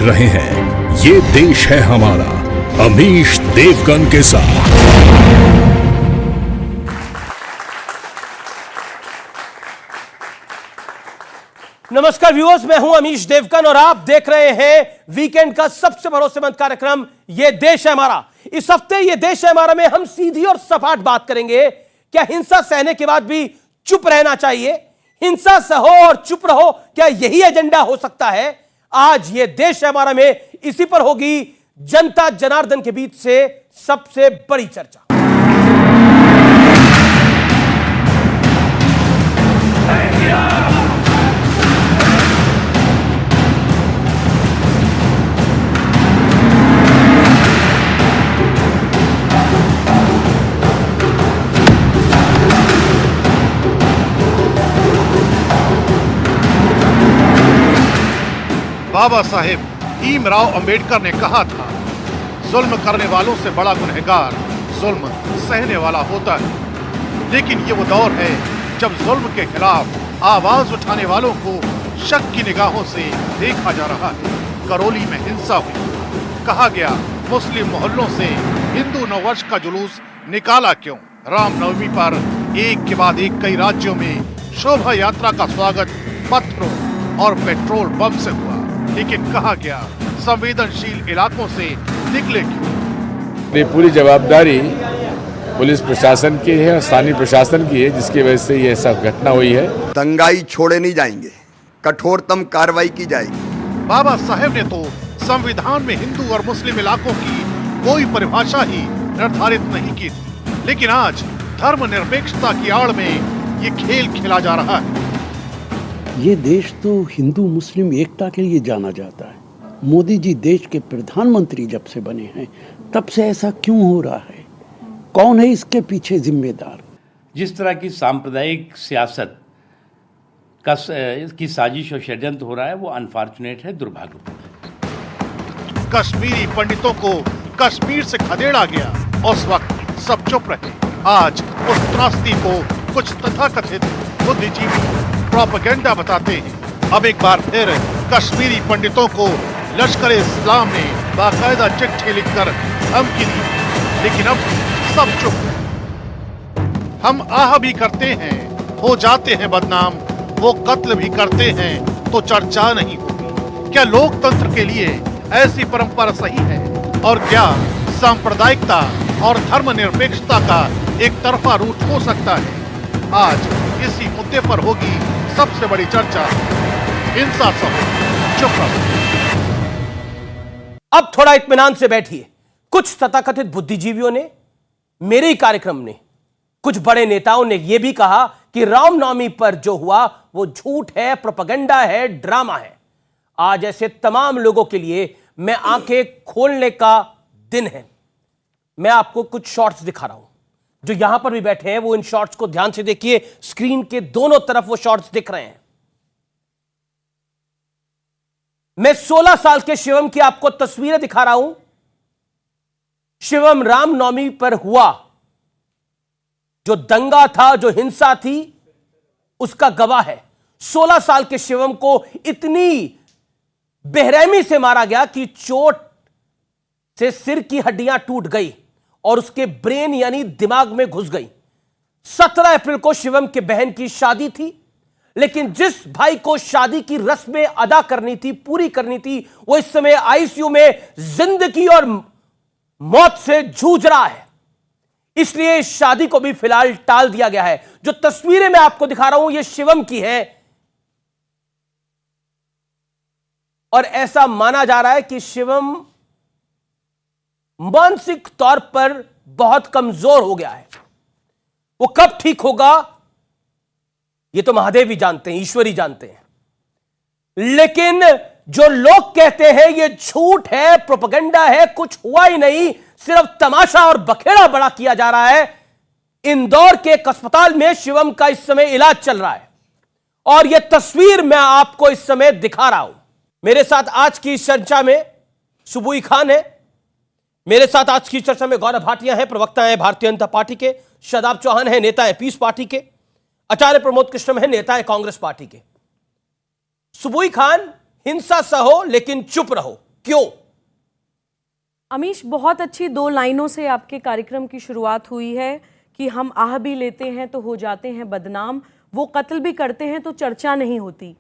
रहे हैं ये देश है हमारा अमीश देवगन के साथ। नमस्कार व्यूअर्स, मैं हूं अमीश देवगन और आप देख रहे हैं वीकेंड का सबसे भरोसेमंद कार्यक्रम ये देश है हमारा। इस हफ्ते ये देश है हमारा में हम सीधी और सपाट बात करेंगे, क्या हिंसा सहने के बाद भी चुप रहना चाहिए? हिंसा सहो और चुप रहो, क्या यही एजेंडा हो सकता है? आज ये देश है हमारा में इसी पर होगी जनता जनार्दन के बीच से सबसे बड़ी चर्चा। बाबा साहेब भीमराव अंबेडकर ने कहा था, जुल्म करने वालों से बड़ा गुनहगार जुल्म सहने वाला होता है। लेकिन ये वो दौर है जब जुल्म के खिलाफ आवाज उठाने वालों को शक की निगाहों से देखा जा रहा है। करौली में हिंसा हुई, कहा गया मुस्लिम मोहल्लों से हिंदू नववर्ष का जुलूस निकाला क्यों? रामनवमी पर एक के बाद एक कई राज्यों में शोभा यात्रा का स्वागत पत्थरों और पेट्रोल बम से हुआ, लेकिन कहा गया संवेदनशील इलाकों से निकले क्यों? ये पूरी जवाबदारी पुलिस प्रशासन की है और स्थानीय प्रशासन की है, जिसकी वजह से ये सब घटना हुई है। दंगाई छोड़े नहीं जाएंगे, कठोरतम कार्रवाई की जाएगी। बाबा साहेब ने तो संविधान में हिंदू और मुस्लिम इलाकों की कोई परिभाषा ही निर्धारित नहीं की थी, लेकिन आज धर्मनिरपेक्षता की आड़ में ये खेल खेला जा रहा है। ये देश तो हिंदू मुस्लिम एकता के लिए जाना जाता है। मोदी जी देश के प्रधानमंत्री जब से बने हैं तब से ऐसा क्यों हो रहा है? कौन है इसके पीछे जिम्मेदार? जिस तरह की सांप्रदायिक सियासत की साजिश और षड्यंत्र हो रहा है वो अनफॉर्चुनेट है, दुर्भाग्यपूर्ण है। कश्मीरी पंडितों को कश्मीर से खदेड़ा गया, उस वक्त सब चुप रहे। आज उस त्रासदी को कुछ तथाकथित बुद्धिजीवी प्रोपेगेंडा बताते हैं। अब एक बार फिर कश्मीरी पंडितों को लश्कर इस्लाम ने बाकायदा चिट्ठी लिखकर धमकी दी, लेकिन अब सब चुप है। हम आह भी करते हैं, हो जाते हैं बदनाम, वो कत्ल भी करते हैं तो चर्चा नहीं होती। क्या लोकतंत्र के लिए ऐसी परंपरा सही है? और क्या सांप्रदायिकता और धर्मनिरपेक्षता का एक तरफा रूट हो सकता है? आज इसी मुद्दे पर होगी सबसे बड़ी चर्चा। हिंसा सहो, चुप रहो। अब थोड़ा इत्मीनान से बैठिए। कुछ तथाकथित बुद्धिजीवियों ने, मेरे ही कार्यक्रम ने, कुछ बड़े नेताओं ने यह भी कहा कि रामनवमी पर जो हुआ वो झूठ है, प्रोपेगेंडा है, ड्रामा है। आज ऐसे तमाम लोगों के लिए मैं आंखें खोलने का दिन है। मैं आपको कुछ शॉर्ट्स दिखा रहा हूं, जो यहां पर भी बैठे हैं वो इन शॉर्ट्स को ध्यान से देखिए। स्क्रीन के दोनों तरफ वो शॉर्ट्स दिख रहे हैं। मैं 16 साल के शिवम की आपको तस्वीरें दिखा रहा हूं। शिवम रामनवमी पर हुआ जो दंगा था, जो हिंसा थी, उसका गवाह है। 16 साल के शिवम को इतनी बेरहमी से मारा गया कि चोट से सिर की हड्डियां टूट गई और उसके ब्रेन यानी दिमाग में घुस गई। 17 अप्रैल को शिवम के बहन की शादी थी, लेकिन जिस भाई को शादी की रस्में अदा करनी थी, पूरी करनी थी, वो इस समय आईसीयू में जिंदगी और मौत से जूझ रहा है। इसलिए इस शादी को भी फिलहाल टाल दिया गया है। जो तस्वीरें मैं आपको दिखा रहा हूं ये शिवम की है और ऐसा माना जा रहा है कि शिवम मानसिक तौर पर बहुत कमजोर हो गया है। वो कब ठीक होगा ये तो महादेव ही जानते हैं, ईश्वर ही जानते हैं। लेकिन जो लोग कहते हैं ये झूठ है, प्रोपेगेंडा है, कुछ हुआ ही नहीं, सिर्फ तमाशा और बखेड़ा बड़ा किया जा रहा है। इंदौर के एक अस्पताल में शिवम का इस समय इलाज चल रहा है और यह तस्वीर मैं आपको इस समय दिखा रहा हूं। मेरे साथ आज की चर्चा में सुबुई खान है, मेरे साथ आज की चर्चा में गौरव भाटिया हैं, प्रवक्ता हैं भारतीय जनता पार्टी के, शादाब चौहान है, नेता है पीस पार्टी के, आचार्य प्रमोद कृष्णम है, नेता है कांग्रेस पार्टी के। सुबुई खान, हिंसा सहो लेकिन चुप रहो, क्यों? अमीश, बहुत अच्छी 2 लाइनों से आपके कार्यक्रम की शुरुआत हुई है कि हम आह भी लेते हैं तो हो जाते हैं बदनाम, वो कत्ल भी करते हैं तो चर्चा नहीं होती।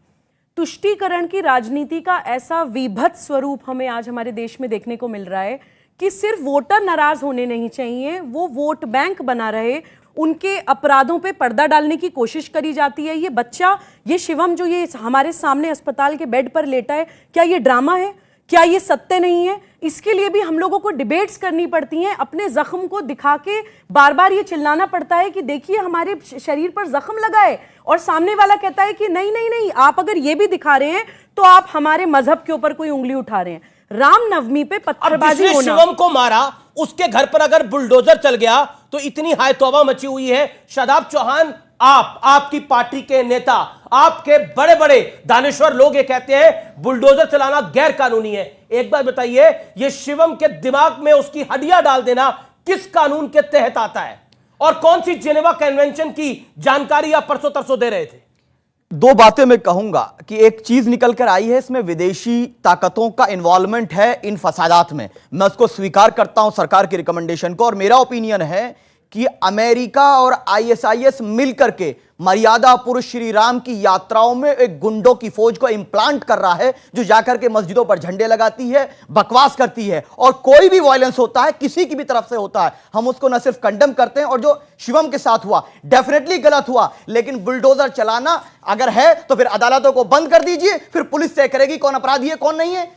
तुष्टीकरण की राजनीति का ऐसा विभत्स स्वरूप हमें आज हमारे देश में देखने को मिल रहा है कि सिर्फ वोटर नाराज होने नहीं चाहिए, वो वोट बैंक बना रहे, उनके अपराधों पे पर्दा डालने की कोशिश करी जाती है। ये बच्चा, ये शिवम जो ये हमारे सामने अस्पताल के बेड पर लेटा है, क्या ये ड्रामा है? क्या ये सत्य नहीं है? इसके लिए भी हम लोगों को डिबेट्स करनी पड़ती हैं, अपने जख्म को दिखा के बार बार ये चिल्लाना पड़ता है कि देखिए हमारे शरीर पर जख्म लगा है, और सामने वाला कहता है कि नहीं नहीं नहीं, आप अगर ये भी दिखा रहे हैं तो आप हमारे मजहब के ऊपर कोई उंगली उठा रहे हैं। रामनवमी पे पत्थरबाजी होना, शिवम को मारा उसके घर पर अगर बुलडोजर चल गया तो इतनी हाय तौबा मची हुई है। शादाब चौहान, आपकी पार्टी के नेता, आपके बड़े बड़े दानिश्वर लोग ये कहते हैं बुलडोजर चलाना गैर कानूनी है। एक बात बताइए, ये शिवम के दिमाग में उसकी हड्डियां डाल देना किस कानून के तहत आता है, और कौन सी जेनेवा कन्वेंशन की जानकारी आप परसों तरसों दे रहे थे? 2 बातें मैं कहूंगा कि एक चीज निकल कर आई है, इसमें विदेशी ताकतों का इन्वॉल्वमेंट है इन फसादात में। मैं उसको स्वीकार करता हूं, सरकार की रिकमेंडेशन को, और मेरा ओपिनियन है कि अमेरिका और आईएसआईएस मिलकर के मर्यादा पुरुष श्री राम की यात्राओं में एक गुंडों की फौज को इंप्लांट कर रहा है, जो जाकर के मस्जिदों पर झंडे लगाती है, बकवास करती है, और कोई भी वायलेंस होता है किसी की भी तरफ से होता है हम उसको न सिर्फ कंडेम करते हैं, और जो शिवम के साथ हुआ डेफिनेटली गलत हुआ, लेकिन बुलडोजर चलाना अगर है तो फिर अदालतों को बंद कर दीजिए, फिर पुलिस तय करेगी कौन अपराधी है कौन नहीं है।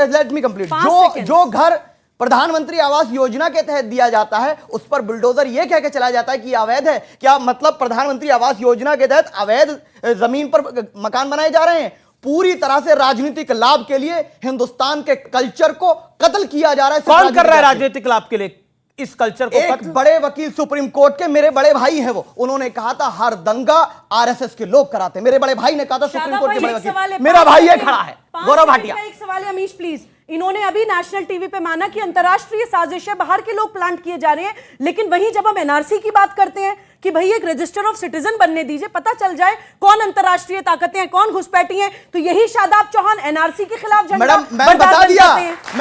Let me complete. जो घर प्रधानमंत्री आवास योजना के तहत दिया जाता है उस पर बुलडोजर यह कह के चला जाता है कि यह अवैध है, क्या मतलब प्रधानमंत्री आवास योजना के तहत अवैध जमीन पर मकान बनाए जा रहे हैं? पूरी तरह से राजनीतिक लाभ के लिए हिंदुस्तान के कल्चर को कत्ल किया जा रहा है। कौन कर रहा है राजनीतिक लाभ के लिए इस कल्चर को? एक बड़े वकील सुप्रीम कोर्ट के, मेरे बड़े भाई हैं वो, उन्होंने कहा था हर दंगा आरएसएस के लोग कराते। मेरे बड़े भाई ने कहा था, सुप्रीम कोर्ट के बड़े वकील, मेरा भाई ये खड़ा है, गौरव भाटिया। एक सवाल है अमीश प्लीज, इन्होंने अभी नेशनल टीवी पे माना कि अंतरराष्ट्रीय साजिश है, बाहर के लोग प्लांट किए जा रहे हैं, लेकिन वहीं जब हम एनआरसी की बात करते हैं कि भाई एक रजिस्टर ऑफ सिटीजन बनने दीजिए, पता चल जाए कौन अंतरराष्ट्रीय ताकतें हैं, कौन घुसपैठी हैं, तो यही शादाब चौहान एनआरसी के खिलाफ झंडा मैडम मैं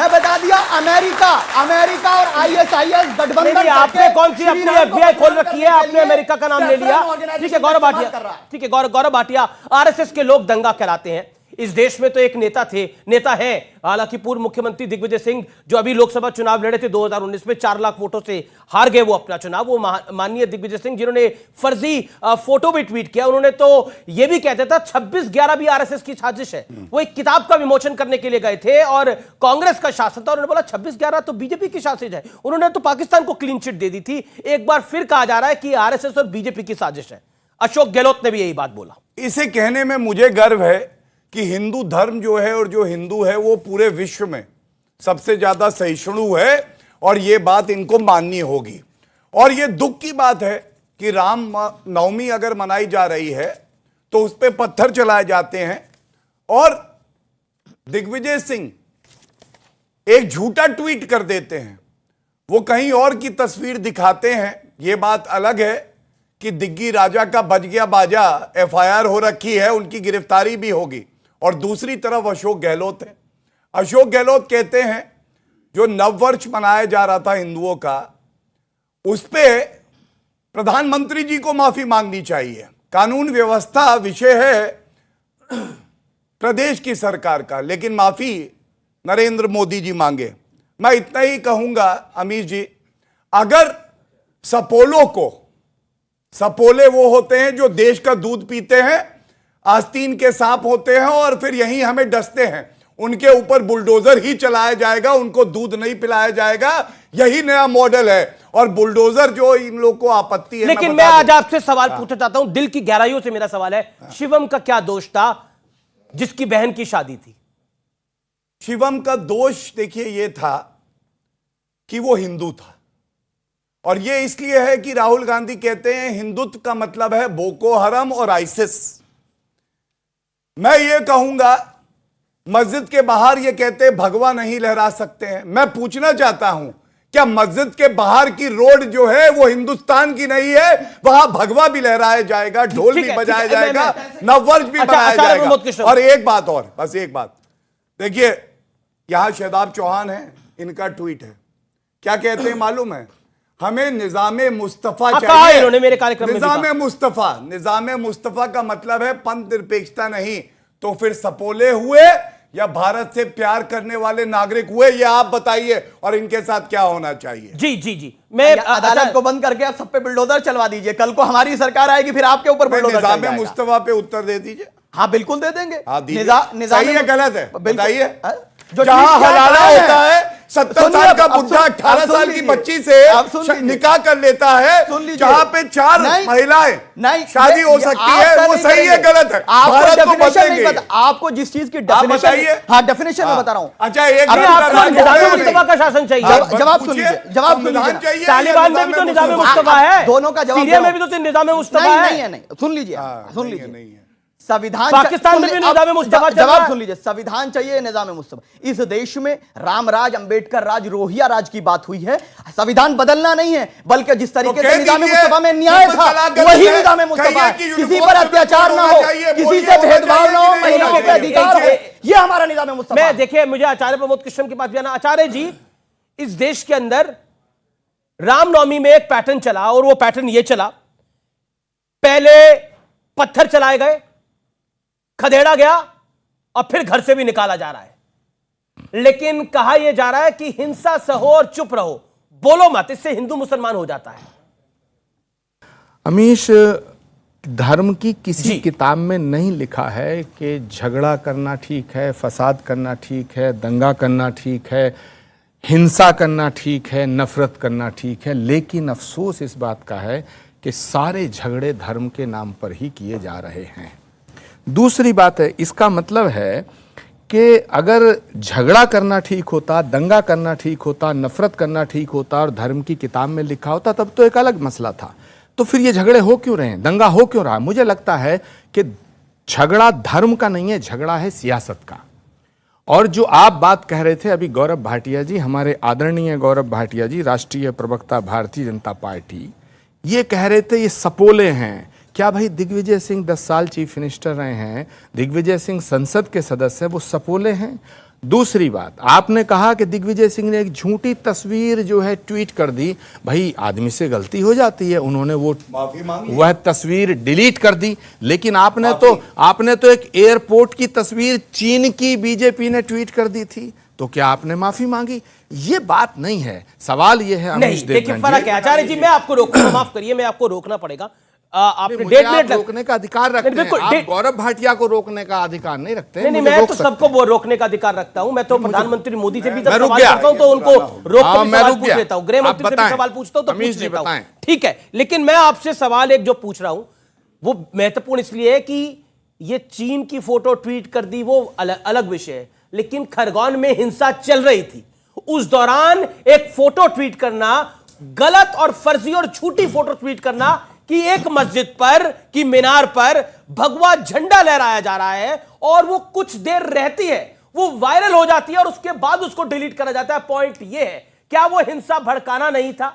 बता दिया अमेरिका और आईएसआईएस गठबंधन। आपने कौन सी अपनी एफबीआई खोल रखी है? आपने अमेरिका का नाम ले लिया। ठीक है गौरव भाटिया, ठीक है गौरव भाटिया, आरएसएस के लोग दंगा कराते हैं। इस देश में तो एक नेता है, हालांकि पूर्व मुख्यमंत्री दिग्विजय सिंह, जो अभी लोकसभा चुनाव लड़े थे 2019 में, 4 लाख वोटों से हार गए वो अपना चुनाव। वो माननीय दिग्विजय सिंह, जिन्होंने फर्जी फोटो भी ट्वीट किया, उन्होंने तो ये भी कहते था 26/11 भी आरएसएस की साजिश है। वो एक किताब का विमोचन करने के लिए गए थे और कांग्रेस का शासन था, उन्होंने बोला 26/11 तो बीजेपी की साजिश है। उन्होंने तो पाकिस्तान को क्लीन चिट दे दी थी। एक बार फिर कहा जा रहा है कि आरएसएस और बीजेपी की साजिश है। अशोक गहलोत ने भी यही बात बोला। इसे कहने में मुझे गर्व है कि हिंदू धर्म जो है और जो हिंदू है वो पूरे विश्व में सबसे ज्यादा सहिष्णु है, और ये बात इनको माननी होगी। और ये दुख की बात है कि राम नवमी अगर मनाई जा रही है तो उस पर पत्थर चलाए जाते हैं, और दिग्विजय सिंह एक झूठा ट्वीट कर देते हैं, वो कहीं और की तस्वीर दिखाते हैं। ये बात अलग है कि दिग्गी राजा का बज गया बाजा, एफआईआर हो रखी है, उनकी गिरफ्तारी भी होगी। और दूसरी तरफ अशोक गहलोत है। अशोक गहलोत कहते हैं जो नववर्ष मनाया जा रहा था हिंदुओं का, उस पे प्रधानमंत्री जी को माफी मांगनी चाहिए। कानून व्यवस्था विषय है प्रदेश की सरकार का, लेकिन माफी नरेंद्र मोदी जी मांगे। मैं इतना ही कहूंगा अमीर जी, अगर सपोले वो होते हैं जो देश का दूध पीते हैं, आस्तीन के सांप होते हैं और फिर यहीं हमें डसते हैं, उनके ऊपर बुलडोजर ही चलाया जाएगा, उनको दूध नहीं पिलाया जाएगा। यही नया मॉडल है, और बुलडोजर जो इन लोग को आपत्ति है। लेकिन मैं आज आपसे सवाल पूछना चाहता हूं, दिल की गहराइयों से मेरा सवाल है, शिवम का क्या दोष था जिसकी बहन की शादी थी? शिवम का दोष देखिए ये था कि वो हिंदू था, और ये इसलिए है कि राहुल गांधी कहते हैं हिंदुत्व का मतलब है बोको हरम और आइसिस। मैं ये कहूंगा, मस्जिद के बाहर ये कहते भगवा नहीं लहरा सकते हैं। मैं पूछना चाहता हूं, क्या मस्जिद के बाहर की रोड जो है वो हिंदुस्तान की नहीं है? वहां भगवा भी लहराया जाएगा, ढोल भी बजाया जाएगा, नववर्ष भी मनाया जाएगा। और एक बात और, बस एक बात देखिए, यहां शादाब चौहान है, इनका ट्वीट है, क्या कहते हैं मालूम है? हमें निजामे मुस्तफा कहा इन्होंने मेरे कार्यक्रम में। निजामे मुस्तफा का मतलब है पंथ निरपेक्षता नहीं, तो फिर सपोले हुए या भारत से प्यार करने वाले नागरिक हुए, ये आप बताइए, और इनके साथ क्या होना चाहिए? जी जी जी, मैं अदालत को बंद करके आप सब पे बुलडोजर चलवा दीजिए, कल को हमारी सरकार आएगी फिर आपके ऊपर बुलडोजर चल निजामे मुस्तफा पे उत्तर दे दीजिए। हाँ बिल्कुल दे देंगे। सही है गलत है बताइए? जो जहां हलाला होता है 70 साल का बुढ़ा 18 साल की बच्ची से निकाह कर लेता है, जहां पे 4 महिलाएं शादी हो सकती है, वो सही है गलत है? भारत को बदलेंगे। आपको जिस चीज की डेफिनेशन, हाँ डेफिनेशन में बता रहा हूं। अच्छा, एक निजाम मुस्तफा का शासन चाहिए। जवाब सुन लीजिए, जवाब सुन लीजिए। तालिबान में भी तो निजाम मुस्तफा है, दोनों का जवाब। सीरिया में भी तो निजाम मुस्तफा है। नहीं, सुन लीजिए, सुन लीजिए। नहीं है संविधान, पाकिस्तान में भी निजाम मुस्तफा। जवाब सुन लीजिए, संविधान चाहिए, निजाम मुस्तफा। इस देश में रामराज, अंबेडकर राज, रोहिया राज की बात हुई है। संविधान बदलना नहीं है, बल्कि जिस तरीके से निजाम मुस्तफा में न्याय था वही निजाम मुस्तफा है। किसी पर अत्याचार ना हो, किसी से भेदभाव ना हो, महिलाओं के अधिकार हो, यह हमारा निजाम मुस्तफा। मैं देखिए, मुझे आचार्य प्रमोद कृष्ण की बात भी आना। आचार्य जी, इस देश के अंदर रामनवमी में एक पैटर्न चला, और वो पैटर्न ये चला, पहले पत्थर चलाए गए, खदेड़ा गया, और फिर घर से भी निकाला जा रहा है। लेकिन कहा यह जा रहा है कि हिंसा सहो और चुप रहो, बोलो मत, इससे हिंदू मुसलमान हो जाता है। अमीश, धर्म की किसी किताब में नहीं लिखा है कि झगड़ा करना ठीक है, फसाद करना ठीक है, दंगा करना ठीक है, हिंसा करना ठीक है, नफरत करना ठीक है। लेकिन अफसोस इस बात का है कि सारे झगड़े धर्म के नाम पर ही किए जा रहे हैं। दूसरी बात है, इसका मतलब है कि अगर झगड़ा करना ठीक होता, दंगा करना ठीक होता, नफरत करना ठीक होता और धर्म की किताब में लिखा होता, तब तो एक अलग मसला था। तो फिर ये झगड़े हो क्यों रहे हैं, दंगा हो क्यों रहा है? मुझे लगता है कि झगड़ा धर्म का नहीं है, झगड़ा है सियासत का। और जो आप बात कह रहे थे अभी, गौरव भाटिया जी, हमारे आदरणीय गौरव भाटिया जी, राष्ट्रीय प्रवक्ता भारतीय जनता पार्टी, ये कह रहे थे ये सपोले हैं। क्या भाई, दिग्विजय सिंह 10 साल चीफ मिनिस्टर रहे हैं, दिग्विजय सिंह संसद के सदस्य हैं, वो सपोले हैं? दूसरी बात, आपने कहा कि दिग्विजय सिंह ने एक झूठी तस्वीर जो है ट्वीट कर दी। भाई, आदमी से गलती हो जाती है, उन्होंने वो माफी मांगी, वह तस्वीर डिलीट कर दी। लेकिन आपने तो एक एयरपोर्ट की तस्वीर चीन की बीजेपी ने ट्वीट कर दी थी, तो क्या आपने माफी मांगी? ये बात नहीं है। सवाल ये है अमीश देवगन, देखिए फर्क है। आचार्य जी, मैं आपको रोकूंगा, माफ करिए, मैं आपको रोकना पड़ेगा। आपने डेढ़ मिनट रोकने का अधिकार रखते हैं, आप गौरव भाटिया को रोकने का अधिकार नहीं रखते। नहीं, मैं तो सबको वो रोकने का अधिकार रखता हूं। मैं तो प्रधानमंत्री मोदी से भी जब सवाल करता हूं तो उनको रोक कर सवाल पूछ लेता हूं, गृह मंत्री से भी सवाल पूछता हूं तो पूछ लेता हूं, ठीक है। लेकिन मैं आपसे सवाल एक जो पूछ रहा हूं वो महत्वपूर्ण इसलिए है कि ये चीन की फोटो ट्वीट कर दी, वो अलग विषय है। लेकिन खरगोन में हिंसा चल रही थी, उस दौरान एक फोटो ट्वीट करना गलत और फर्जी और झूठी फोटो ट्वीट करना कि एक मस्जिद पर की मीनार पर भगवा झंडा लहराया जा रहा है और वो कुछ देर रहती है, वो वायरल हो जाती है और उसके बाद उसको डिलीट करा जाता है। पॉइंट ये है, क्या वो हिंसा भड़काना नहीं था?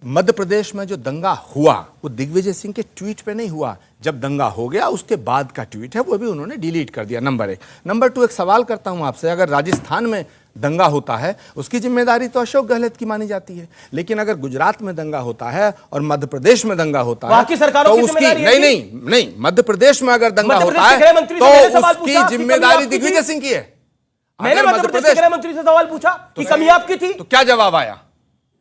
मध्य प्रदेश में जो दंगा हुआ वो दिग्विजय सिंह के ट्वीट पे नहीं हुआ। जब दंगा हो गया उसके बाद का ट्वीट है, वो भी उन्होंने डिलीट कर दिया, नंबर 1। नंबर 2, एक सवाल करता हूं आपसे, अगर राजस्थान में दंगा होता है उसकी जिम्मेदारी तो अशोक गहलोत की मानी जाती है, लेकिन अगर गुजरात में दंगा होता है और मध्य प्रदेश में दंगा होता है तो उसकी नहीं, मध्य प्रदेश में अगर दंगा होता है तो उसकी जिम्मेदारी दिग्विजय सिंह की है। मैंने मध्य प्रदेश के गृह मंत्री से सवाल पूछा कि कमी आपकी थी, तो क्या जवाब आया?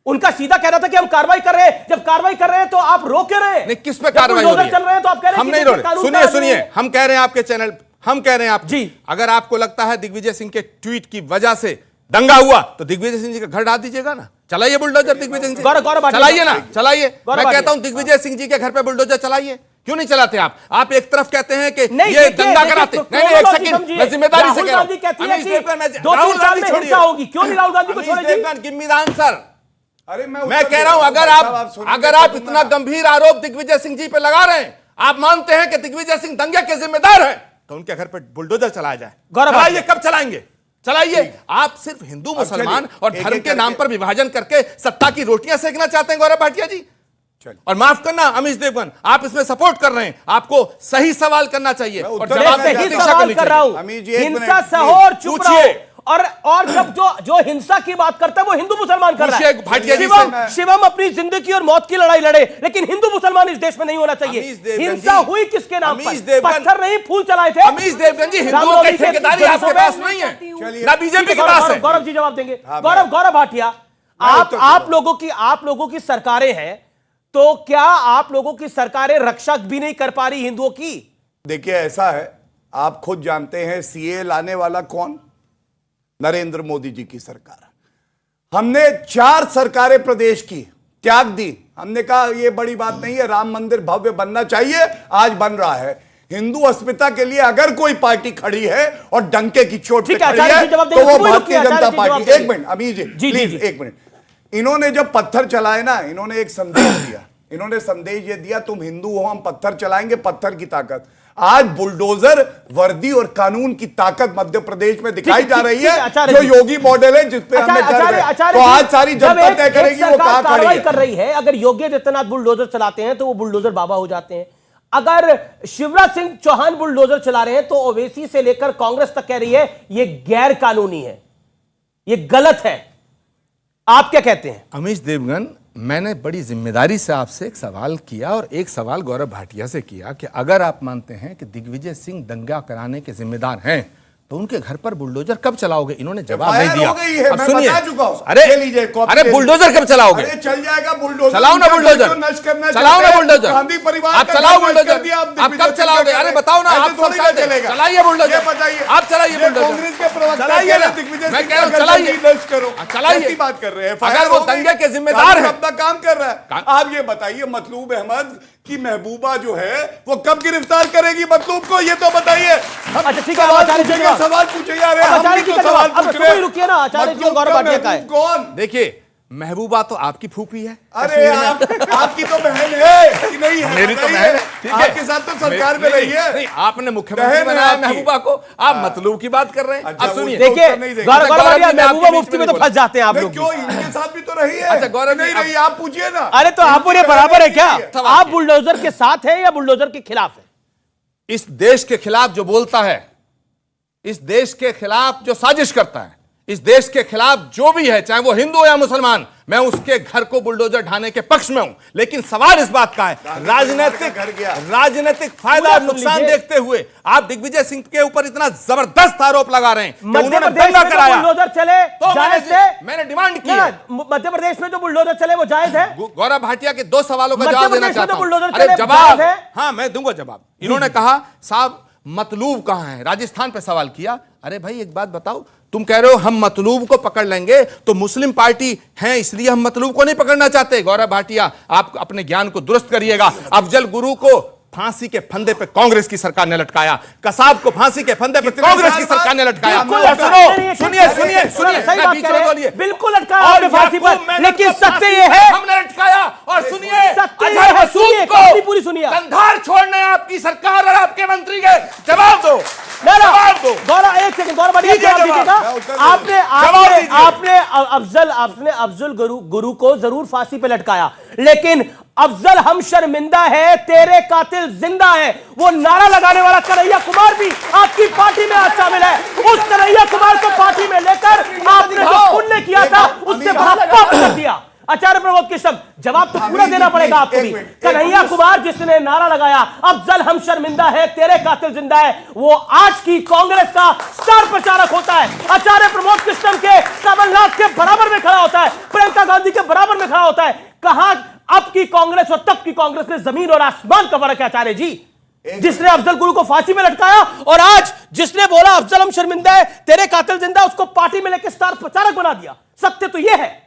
उनका सीधा कहना था कि हम कार्रवाई कर रहे हैं। जब कार्रवाई कर रहे हैं तो आप रोक क्यों रहे हैं? नहीं, किस पे कार्रवाई हो रही है? चल रहे हैं तो आप कह रहे हैं हम नहीं रोक रहे। सुनिए, हम कह रहे हैं आपके चैनल, हम कह रहे हैं आप जी, अगर आपको लगता है दिग्विजय सिंह के ट्वीट की वजह से दंगा हुआ तो दिग्विजय सिंह जी का घर ढा दीजिएगा ना, चलाइए बुलडोजर दिग्विजय सिंह, चलाइए ना, चलाइए। मैं कहता हूं दिग्विजय सिंह जी के घर पे बुलडोजर चलाइए, क्यों नहीं चलाते आप? आप एक तरफ कहते हैं कि ये दंगा कराते, नहीं, एक सेकंड, मैं जिम्मेदारी से कह रहा हूं, राहुल गांधी छोड़िए, क्यों नहीं राहुल गांधी को छोड़ेंगे? Give me the answer. अरे मैं कह रहा हूं, अगर आप इतना गंभीर आरोप दिग्विजय सिंह जी पे लगा रहे हैं, आप मानते हैं कि दिग्विजय सिंह दंगे के जिम्मेदार हैं, तो उनके घर पे बुलडोजर चलाया जाए। चलाइए, कब चलाएंगे? चलाइए। आप सिर्फ हिंदू मुसलमान और धर्म के नाम पर विभाजन करके सत्ता की रोटियां सेकना चाहते हैं गौरव भाटिया जी। और माफ करना अमीश देवगन, आप इसमें सपोर्ट कर रहे हैं, आपको सही सवाल करना चाहिए और जवाब सही सवाल कर रहा हूं। हिंसा सहो और चुप रहो और जब जो हिंसा की बात करता है वो हिंदू मुसलमान कर रहा पूछिए भाटिया जी है। शिवम अपनी जिंदगी और मौत की लड़ाई लड़े, लेकिन हिंदू मुसलमान इस देश में नहीं होना चाहिए। हिंसा हुई किसके नाम पर? पत्थर नहीं फूल चलाए थे। अमीश देवगन जी, हिंदुओं की ठेकेदारी आपके पास नहीं है ना बीजेपी के पास है। गौरव जी जवाब देंगे। गौरव भाटिया, आप लोगों की सरकारें हैं, तो क्या आप लोगों की सरकारें रक्षा भी नहीं कर पा रही हिंदुओं की? देखिए ऐसा है, आप खुद जानते हैं सीए लाने वाला कौन? नरेंद्र मोदी जी की सरकार। हमने 4 सरकारें प्रदेश की त्याग दी। हमने कहा यह बड़ी बात नहीं है, राम मंदिर भव्य बनना चाहिए, आज बन रहा है। हिंदू अस्मिता के लिए अगर कोई पार्टी खड़ी है और डंके की चोट पे खड़ी है तो वो भारतीय जनता पार्टी। एक मिनट अमीर जी प्लीज, एक मिनट। इन्होंने जब पत्थर चलाए ना, इन्होंने एक संदेश दिया। इन्होंने संदेश ये दिया, तुम हिंदू हो, हम पत्थर चलाएंगे, पत्थर की ताकत। आज बुलडोजर, वर्दी और कानून की ताकत मध्य प्रदेश में दिखाई जा रही है, जो योगी मॉडल है जिसपे हमने गर्व है। तो आज सारी जनता तय करेगी वो कहां खड़ी है। कर रही है। अगर योगी आदित्यनाथ बुलडोजर चलाते हैं तो वो बुलडोजर बाबा हो जाते हैं। अगर शिवराज सिंह चौहान बुलडोजर चला रहे हैं तो ओवैसी से लेकर कांग्रेस तक कह रही है ये गैर कानूनी है, ये गलत है। आप क्या कहते हैं? अमीश देवगन, मैंने बड़ी जिम्मेदारी से आपसे एक सवाल किया और एक सवाल गौरव भाटिया से किया कि अगर आप मानते हैं कि दिग्विजय सिंह दंगा कराने के जिम्मेदार हैं तो उनके घर पर बुलडोजर कब चलाओगे? इन्होंने जवाब नहीं दिया। अब सुनिए, अरे बुलडोजर कब चलाओगे? चल जाएगा बुलडोजर, चलाओ ना बुलडोजर, चलाओ ना बुलडोजर, गांधी परिवार आप चलाओ बुलडोजर। आप कब चलाओगे? अरे बताओ ना, आप सब साथ चलाइए बुलडोजर, आप चलाइए बुलडोजर, कांग्रेस के प्रवक्ता चलाइए ना। मैं कह रहा हूं चलाइए, चलाइए। बात कर रहे हैं अगर वो दंगे के जिम्मेदार है, अपना काम कर रहा है। आप ये बताइए, मतलूब अहमद की महबूबा जो है वो कब गिरफ्तार करेगी मतलूब को, ये तो बताइए। अच्छा ठीक है, सवाल पूछे जा रहे हैं, हम भी तो सवाल पूछ रहे हैं। रुकिए ना, आचार्य जी गौरव भाटिया का है। कौन? देखिए, महबूबा तो आपकी फूफी है। अरे आपकी तो बहन है कि नहीं है? मेरी तो बहन है, ठीक है। आपके साथ तो सरकार में रही है। नहीं, आपने मुख्यमंत्री बनाया महबूबा को, आप मतलूब की बात कर रहे हैं। अच्छा, सुनिए, देखिए गौरव भाटिया, महबूबा मुफ्ती में तो फंस जाते हैं आप लोग। क्यों? इनके साथ भी तो रही है। अच्छा गौरव नहीं रही, आप पूछिए ना। अरे तो आप और ये बराबर है क्या? आप बुलडोजर के साथ हैं या बुलडोजर के खिलाफ है? इस देश के खिलाफ जो बोलता है, इस देश के खिलाफ जो साजिश करता है, इस देश के खिलाफ जो भी है, चाहे वो हिंदू हो या मुसलमान, मैं उसके घर को बुलडोजर ढाने के पक्ष में हूं। लेकिन सवाल इस बात का है, राजनीतिक फायदा और नुकसान देखते हुए आप दिग्विजय सिंह के ऊपर इतना जबरदस्त आरोप लगा रहे हैं कि उन्होंने दंगा कराया। बुलडोजर चले तो जायज है? मैंने डिमांड की है। मध्य प्रदेश में जो बुलडोजर चले वो जायज है? गौरव भाटिया के 2 सवालों का जवाब देना चाहता हूं। अरे जवाब, हाँ मैं दूंगा जवाब। इन्होंने कहा साहब मतलूब कहां है, राजस्थान पे सवाल किया। अरे भाई एक बात बताओ, तुम कह रहे हो हम मतलूब को पकड़ लेंगे, तो मुस्लिम पार्टी है इसलिए हम मतलूब को नहीं पकड़ना चाहते। गौरव भाटिया, आप अपने ज्ञान को दुरुस्त करिएगा। अफजल गुरु को फांसी के फंदे पे कांग्रेस की सरकार ने लटकाया, कसाब को फांसी के फंदे पे कांग्रेस की सरकार ने लटकाया। सुनिए सुनिए सुनिए, बिल्कुल लटकाया आपने फांसी पर, लेकिन सत्य ये है हमने लटकाया। और सुनिए, सत्य ये है, सुनिए पूरी सुनिए। कंधार छोड़ने आपकी सरकार और आपके मंत्री के जवाब दो। गौरव एक सेकंड, गौरव भाटिया जवाब दीजिएगा। आपने अफजल गुरु को जरूर फांसी पे लटकाया, लेकिन अफजल हम शर्मिंदा है, तेरे कातिल जिंदा है, वो नारा लगाने वाला कन्हैया कुमार भी आपकी पार्टी में आज शामिल है। उस कन्हैया कुमार को पार्टी में लेकर आपने जो पुण्य किया था उससे बड़ा पाप कर दिया। आचार्य प्रमोद कृष्ण, जवाब तो पूरा देना पड़ेगा आपको भी। कन्हैया कुमार जिसने नारा लगाया अफजल हम शर्मिंदा है, तेरे कातिल जिंदा है, वो आज की कांग्रेस का स्टार प्रचारक होता है। आचार्य प्रमोद कृष्ण के कमलनाथ के बराबर में खड़ा होता है, प्रियंका गांधी के बराबर में खड़ा होता है। कहां अब की कांग्रेस और तब की कांग्रेस में जमीन और आसमान का फर्क है आचार्य जी। जिसने अफजल गुरु को फांसी में लटकाया और आज जिसने बोला अफजल हम शर्मिंदा है, तेरे कातिल जिंदा, उसको पार्टी में लेकर स्टार प्रचारक बना दिया। सत्य तो यह है।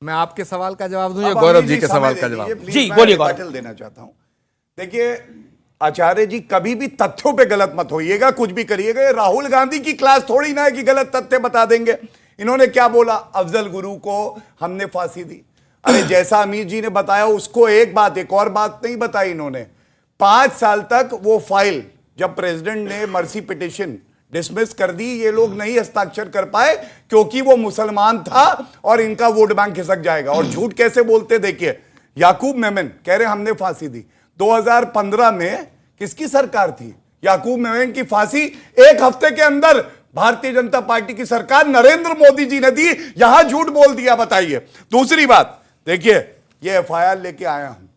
मैं आपके सवाल का जवाब दूं या गौरव जी के सवाल का जवाब? जी बोलिए। गौरव देना चाहता हूं। देखिए आचार्य जी, कभी भी तथ्यों पे गलत मत होइएगा, कुछ भी करिएगा। राहुल गांधी की क्लास थोड़ी ना है कि गलत तथ्य बता देंगे। इन्होंने क्या बोला, अफजल गुरु को हमने फांसी दी। अरे जैसा अमीर जी ने बताया उसको एक और बात नहीं बताई इन्होंने। 5 साल तक वो फाइल, जब प्रेसिडेंट ने मर्सी पिटिशन डिसमिस कर दी, ये लोग नहीं हस्ताक्षर कर पाए क्योंकि वो मुसलमान था और इनका वोट बैंक खिसक जाएगा। और झूठ कैसे बोलते, देखिए याकूब मेमन कह रहे हमने फांसी दी। 2015 में किसकी सरकार थी? याकूब मेमन की फांसी 1 हफ्ते के अंदर भारतीय जनता पार्टी की सरकार नरेंद्र मोदी जी ने दी, यहां झूठ बोल दिया, बताइए। दूसरी बात देखिए, ये एफआईआर लेके आया हूं,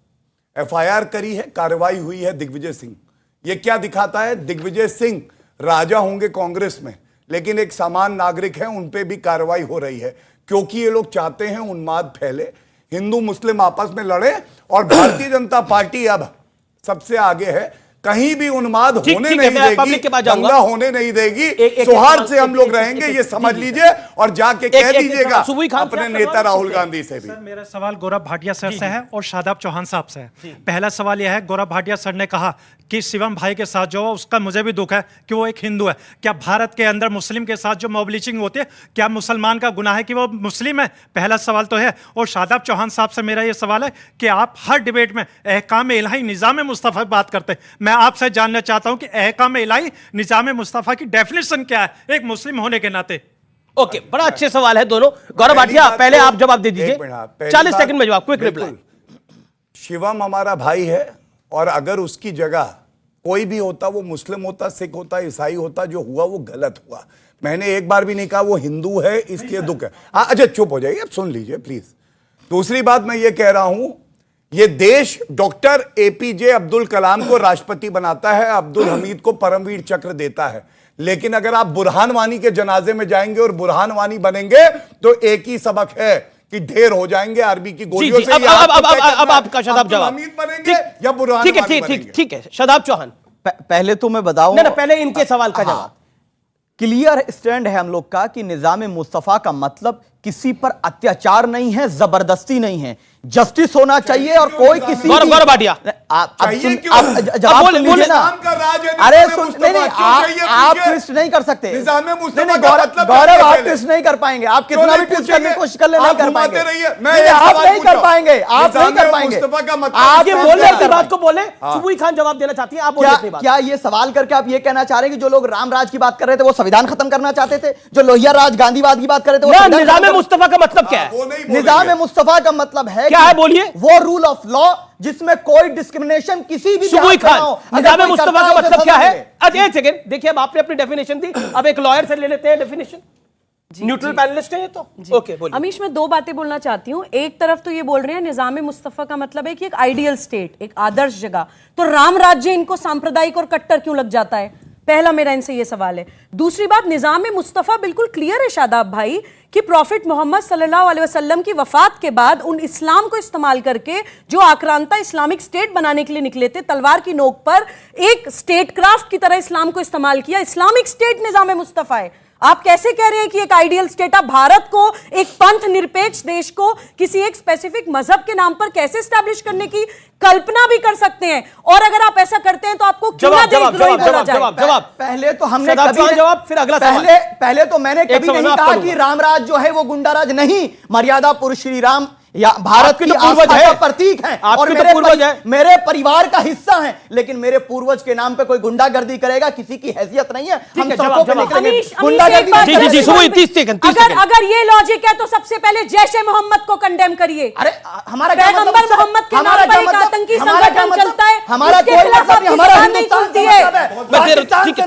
एफआईआर करी है, कार्रवाई हुई है दिग्विजय सिंह। ये क्या दिखाता है? दिग्विजय सिंह राजा होंगे कांग्रेस में, लेकिन एक सामान्य नागरिक है, उन पे भी कार्रवाई हो रही है, क्योंकि ये लोग चाहते हैं उन्माद फैले, हिंदू मुस्लिम आपस में लड़े, और भारतीय जनता पार्टी अब सबसे आगे है, कहीं भी उन्माद होने नहीं देगी, दंगा होने नहीं देगी, सौहार्द से हम लोग रहेंगे, ये समझ लीजिए, और जाके कह दीजिएगा अपने नेता राहुल गांधी से भी। सर, मेरा सवाल गौरव भाटिया सर से है और शादाब चौहान साहब से है। पहला सवाल यह है, गौरव भाटिया सर ने कहा कि शिवम भाई के साथ जो उसका मुझे भी दुख है कि वो एक हिंदू है। क्या भारत के अंदर मुस्लिम के साथ जो मॉब लिंचिंग होती है, क्या मुसलमान का गुनाह है कि वो मुस्लिम है? पहला सवाल तो है। और शादाब चौहान साहब से मेरा ये सवाल है कि आप हर डिबेट में अहकाम इलाही निज़ाम मुस्तफ़ा की बात करते हैं, मैं आपसे जानना चाहता हूं कि अहकाम इलाही निज़ाम मुस्तफ़ा की डेफिनेशन क्या है एक मुस्लिम होने के नाते? ओके, बड़ा अच्छे सवाल है दोनों। गौरव भाटिया, पहले आप जवाब दे दीजिए, 40 सेकंड में जवाब, क्विक रिप्लाई। शिवम हमारा भाई है, और अगर उसकी जगह कोई भी होता, वो मुस्लिम होता, सिख होता, ईसाई होता, जो हुआ वो गलत हुआ। मैंने एक बार भी नहीं कहा वो हिंदू है इसलिए दुख है। अच्छा चुप हो जाइए, अब सुन लीजिए प्लीज। दूसरी बात मैं ये कह रहा हूं, ये देश डॉक्टर एपीजे अब्दुल कलाम को राष्ट्रपति बनाता है, अब्दुल हमीद को परमवीर चक्र देता है, लेकिन अगर आप बुरहान वानी के जनाजे में जाएंगे और बुरहान वानी बनेंगे तो एक ही सबक है कि ढेर हो जाएंगे आर्मी की गोलियों से। अब आपका शादाब जवाब हमीद बनेंगे या बुरहान वानी बनेंगे? ठीक है शादाब चौहान, पहले तो मैं बताऊं, पहले इनके सवाल का जवाब। क्लियर स्टैंड है हम लोग का कि निजाम मुस्तफा का मतलब किसी पर अत्याचार नहीं है, जबरदस्ती नहीं है, जस्टिस होना चाहिए, और कोई किसी गौरव भाटिया जवाब सुन लीजिए ना। अरे सुन, नहीं आप ट्विस्ट नहीं कर सकते, गौरव आप ट्विस्ट नहीं कर पाएंगे, आप कितना भी ट्विस्ट करने की कोशिश कर ले नहीं कर पाएंगे, आप नहीं कर पाएंगे, आप नहीं कर पाएंगे। आप ये बोल रहे हैं, बात को बोले, सुबुई खान जवाब देना चाहती है, आप बोलिए। क्या ये सवाल करके आप ये कहना चाह रहे हैं कि जो लोग राम राज की बात कर रहे थे वो संविधान खत्म करना चाहते थे, जो लोहिया राज गांधीवाद की बात कर रहे थे वो निजाम मुस्तफा का मतलब क्या है? निजाम मुस्तफा का मतलब है क्या है, बोलिए? वो रूल ऑफ लॉ जिसमें कोई डिस्क्रिमिनेशन किसी भी सुबुई खान, निजाम मुस्तफा का मतलब क्या है? अच्छा एक सेकंड, देखिए अब आपने अपनी डेफिनेशन दी, अब एक लॉयर से ले लेते हैं डेफिनेशन, न्यूट्रल पैनलिस्ट है ये तो। ओके बोलिए। अमीश, मैं दो बातें बोलना चाहती हूँ। एक तरफ तो ये बोल रहे हैं निजाम मुस्तफा का मतलब है कि एक आइडियल स्टेट, एक आदर्श जगह, तो राम राज्य इनको सांप्रदायिक और कट्टर क्यों लग जाता है? पहला मेरा इनसे ये सवाल है। दूसरी बात, निजाम मुस्तफा बिल्कुल क्लियर है शादाब भाई कि प्रॉफिट मोहम्मद सल्लल्लाहु अलैहि वसल्लम की वफात के बाद उन इस्लाम को इस्तेमाल करके जो आक्रांता इस्लामिक स्टेट बनाने के लिए निकले थे, तलवार की नोक पर एक स्टेट क्राफ्ट की तरह इस्लाम को इस्तेमाल किया, इस्लामिक स्टेट निजाम मुस्तफा है। आप कैसे कह रहे हैं कि एक आइडियल स्टेट? आप भारत को, एक पंथ निरपेक्ष देश को, किसी एक स्पेसिफिक मजहब के नाम पर कैसे स्टैब्लिश करने की कल्पना भी कर सकते हैं? और अगर आप ऐसा करते हैं तो आपको क्यों ना देशद्रोही बोला जाए? जवाब पहले तो हमने कभी जवाब, फिर अगला पहले तो मैंने कभी नहीं कहा कि रामराज जो है वो गुंडाराज नहीं, मर्यादा पुरुष श्री राम या भारत की आस्था का प्रतीक है और मेरे परिवार का हिस्सा है, लेकिन मेरे पूर्वज के नाम पे कोई गुंडागर्दी करेगा किसी की हैसियत नहीं है। हम सबको पे निकलेंगे गुंडागर्दी। अगर ये लॉजिक है तो सबसे पहले जैश-ए मोहम्मद को कंडेम करिए। अरे हमारा पैगंबर मोहम्मद के नाम पर एक आतंकी संगठन चलता है, हमारा कोई मतलब नहीं, हमारा हिंदुस्तान से